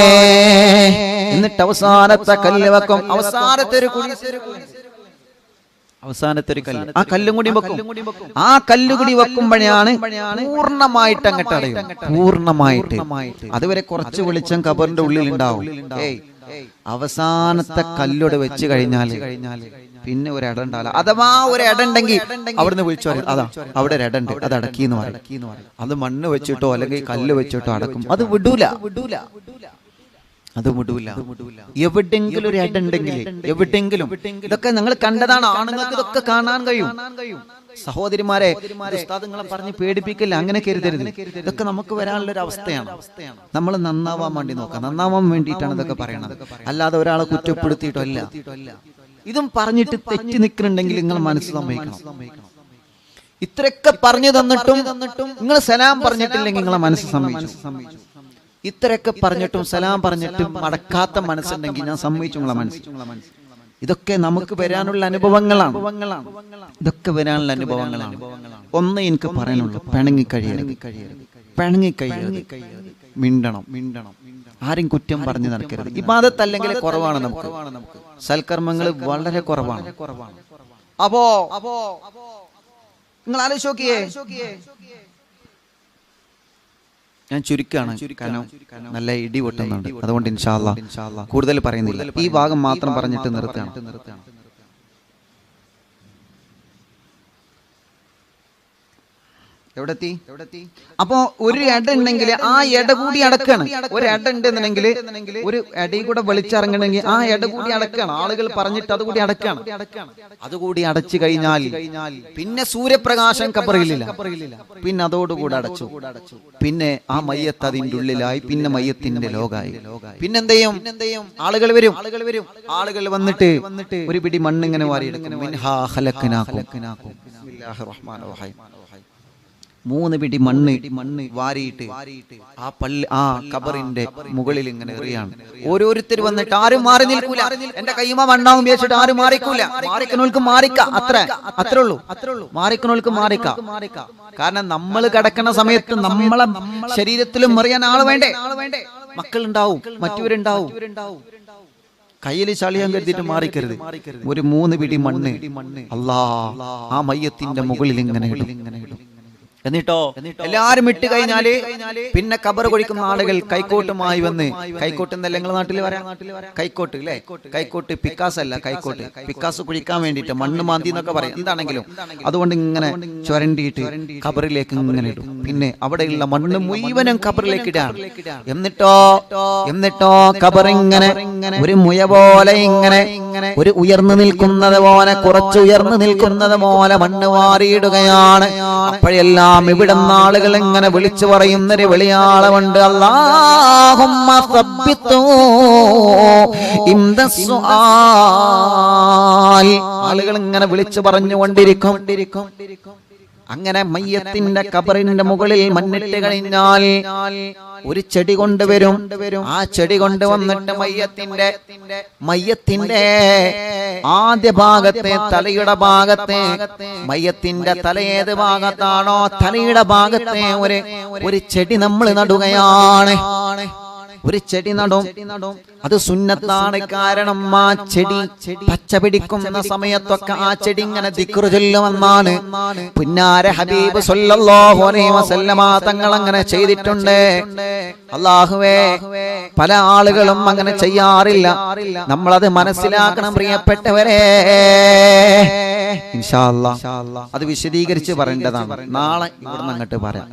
എന്നിട്ട് അവസാനത്തെ കല്ല് വെക്കും. അവസാനത്തെ ഒരു കല്ല്, ആ കല്ലും കൂടി വെക്കും. ആ കല്ലുകൂടി വെക്കുമ്പോഴാണ് പൂർണ്ണമായിട്ട് അങ്ങോട്ട് അടയും, പൂർണ്ണമായിട്ട്. അതുവരെ കുറച്ച് വെളിച്ചം ഖബറിന്റെ ഉള്ളിൽ ഉണ്ടാവും. അവസാനത്തെ കല്ലോട് വെച്ച് കഴിഞ്ഞാൽ പിന്നെ ഒരു ഇട ഉണ്ടാവില്ല. അഥവാ ഒരു ഇട ഉണ്ടെങ്കിൽ അവിടുന്ന് വിളിച്ചു പറയും അതാ അവിടെ ഒരു ഇടണ്ട്, അത് അടക്കിന്ന് പറയും. അത് മണ്ണ് വെച്ചിട്ടോ അല്ലെങ്കിൽ കല്ല് വെച്ചിട്ടോ അടക്കും. അത് വിടൂല, അത് വിടൂല. എവിടെങ്കിലും ഒരു ഇട ഉണ്ടെങ്കിൽ, എവിടെങ്കിലും. ഇതൊക്കെ നിങ്ങൾ കണ്ടതാണ്. ആണുങ്ങൾക്ക് ഇതൊക്കെ കാണാൻ കഴിയും. സഹോദരിമാരെ, ഉസ്താദുങ്ങളെ പറഞ്ഞ് പേടിപ്പിക്കില്ല, അങ്ങനെ കരുതരുത്. ഇതൊക്കെ നമുക്ക് വരാനുള്ള ഒരു അവസ്ഥയാണ്. നമ്മൾ നന്നാവാൻ വേണ്ടി നോക്കാം, നന്നാവാൻ വേണ്ടിയിട്ടാണ് ഇതൊക്കെ പറയണത്, അല്ലാതെ ഒരാളെ കുറ്റപ്പെടുത്തിയിട്ടല്ല. ഇതും പറഞ്ഞിട്ട് തെറ്റി നിൽക്കുന്നുണ്ടെങ്കിൽ നിങ്ങൾ മനസ്സ് സമ്മതിക്കണം. ഇത്രയൊക്കെ പറഞ്ഞു തന്നിട്ടും നിങ്ങൾ സലാം പറഞ്ഞിട്ടില്ലെങ്കിൽ നിങ്ങളെ മനസ്സ് സമ്മതിച്ചു. ഇത്രയൊക്കെ പറഞ്ഞിട്ടും സലാം പറഞ്ഞിട്ടും മടക്കാത്ത മനസ്സുണ്ടെങ്കിൽ ഞാൻ സമ്മതിച്ചു നിങ്ങളെ മനസ്സ്. ഇതൊക്കെ നമുക്ക് വരാനുള്ള അനുഭവങ്ങളാണ്. ഇതൊക്കെ വരാനുള്ള അനുഭവങ്ങളാണ്. ഒന്ന് എനിക്ക് പറയാനുള്ളൂ, പിണങ്ങിക്കഴിയരുത്. മിണ്ടണം. ആരും കുറ്റം പറഞ്ഞു നടക്കരുത്. ഇബാദത്ത് അല്ലെങ്കിൽ കുറവാണ്, നമുക്ക് സൽക്കർമ്മങ്ങൾ വളരെ കുറവാണ്. അപ്പോ നിങ്ങൾ ആലോചിച്ച് നോക്കിയേ, ഞാൻ ചുരുക്കാണ്, കാരണം നല്ല ഇടി പൊട്ടുന്നുണ്ട്. അതുകൊണ്ട് ഇൻഷാ അല്ലാഹ് കൂടുതൽ പറയുന്നില്ല, ഈ ഭാഗം മാത്രം പറഞ്ഞിട്ട് നിർത്തുകയാണ്. എവിടെത്തി? അപ്പോ ഒരു എട ഉണ്ടെങ്കിൽ ആ എട കൂടി അടക്കാണ്. ഒരു എട ഉണ്ടെന്നുണ്ടെങ്കിൽ ഒരു എടയിൽ കൂടെ വെളിച്ചിറങ്ങണമെങ്കിൽ ആ എട കൂടി അടക്കാണ്. ആളുകൾ പറഞ്ഞിട്ട് അതുകൂടി അടക്കാണ്. അതുകൂടി അടച്ചു കഴിഞ്ഞാൽ പിന്നെ സൂര്യപ്രകാശം ഖബറിലില്ല, പിന്നെ അതോടുകൂടെ അടച്ചു. പിന്നെ ആ മയ്യത്ത് അതിൻ്റെ ഉള്ളിലായി, പിന്നെ മയ്യത്തിന്റെ ലോകായി. പിന്നെന്തെയും ആളുകൾ വരും. ആളുകൾ വന്നിട്ട് ഒരു പിടി മണ്ണിങ്ങനെ വാരിയെടുക്കും. മിൻഹാ ഖലഖനാകും. ബിസ്മില്ലാഹിർ റഹ്മാനിർ റഹീം. 3 പിടി മണ്ണ് വാരിയിട്ട് ആ ഖബറിന്റെ മുകളിൽ ഇങ്ങനെ എറിയാണ്. ഓരോരുത്തർ വന്നിട്ട് ആരും മാറി നിൽക്കൂല. എന്റെ കൈമ മണ്ണാവും വിചാരിച്ചിട്ട് ആരും മാറിക്കൂല. മാറിക്കണോൾക്ക് മാറിക്കാം, അത്രേ ഉള്ളൂ. മാറിക്കണോൾക്ക് മാറിക്കാം. കാരണം നമ്മൾ കിടക്കുന്ന സമയത്ത് നമ്മളെ ശരീരത്തിലും മറിയാൻ ആള് വേണ്ടേ? മക്കളുണ്ടാവും, മറ്റവരുണ്ടാവും. കയ്യിൽ ചളിയാൻ കരുതിയിട്ട് മാറിക്കരുത്. ഒരു 3 പിടി മണ്ണ് അല്ലാഹ് ആ മയ്യത്തിന്റെ മുകളിൽ ഇങ്ങനെ ഇടും. എന്നിട്ടോ എല്ലാരും ഇട്ട് കഴിഞ്ഞാല് പിന്നെ ഖബർ കുഴിക്കുന്ന ആളുകൾ കൈക്കോട്ടുമായി വന്ന്, കൈക്കോട്ട് എന്നല്ല നിങ്ങളുടെ നാട്ടിൽ വരാം, കൈക്കോട്ട് അല്ലേ? കൈക്കോട്ട് പിക്കാസ് അല്ല, കൈക്കോട്ട് പിക്കാസ് കുഴിക്കാൻ വേണ്ടിയിട്ട് മണ്ണ് മാന്തി എന്നൊക്കെ പറയും. എന്താണെങ്കിലും അതുകൊണ്ട് ഇങ്ങനെ ചുരണ്ടിയിട്ട് ഖബറിലേക്ക് ഇങ്ങനെ ഇടും. പിന്നെ അവിടെയുള്ള മണ്ണ് മുഴുവനും ഖബറിലേക്ക് ഇടാണ്. എന്നിട്ടോ ഖബർ ഇങ്ങനെ ഒരു മുയ പോലെ ഇങ്ങനെ ഒരു ഉയർന്നു നിൽക്കുന്നത് പോലെ, കുറച്ച് ഉയർന്നു നിൽക്കുന്നത് പോലെ മണ്ണ് വാരിയിടുകയാണ്. അപ്പോഴെല്ലാം ഇവിടെ ആളുകൾ ഇങ്ങനെ വിളിച്ചു പറയുന്നൊരു വെളിയാളമുണ്ട്, അല്ലാഹുമ്മ സബ്ബിത്തു ഇംദസ്സുആൽ. ആളുകൾ ഇങ്ങനെ വിളിച്ചു പറഞ്ഞുകൊണ്ടിരിക്കും. അങ്ങനെ മയ്യത്തിന്റെ ഖബറിന്റെ മുകളിൽ മണ്ണിട്ട് കഴിഞ്ഞാൽ ഒരു ചെടി കൊണ്ടുവരും. ആ ചെടി കൊണ്ടുവന്നിട്ട് മയ്യത്തിന്റെ ആദ്യ ഭാഗത്തെ, തലയുടെ ഭാഗത്തെ, മയ്യത്തിന്റെ തല ഏത് ഭാഗത്താണോ തലയുടെ ഭാഗത്തെ ഒരു ചെടി നമ്മൾ നടുകയാണ്. ഒരു ചെടി നടും. അത് സുന്നത്താണ്. കാരണം ആ ചെടി പച്ച പിടിക്കുന്ന സമയത്തൊക്കെ ആ ചെടി ഇങ്ങനെ ദിക്റ് ചൊല്ലുമെന്നാണ് പുന്നാര ഹബീബ് സ്വല്ലല്ലാഹു അലൈഹി വസല്ലമ തങ്ങൾ അങ്ങനെ ചെയ്തിട്ടുണ്ട്. അല്ലാഹുവേ, പല ആളുകളും അങ്ങനെ ചെയ്യാറില്ല. നമ്മളത് മനസ്സിലാക്കണം പ്രിയപ്പെട്ടവരെ. ഇൻഷാ അല്ലാഹ് അത് വിശദീകരിച്ച് പറയേണ്ടതാണ്. നാളെ ഇവിടുന്ന് അങ്ങോട്ട് പറയാം.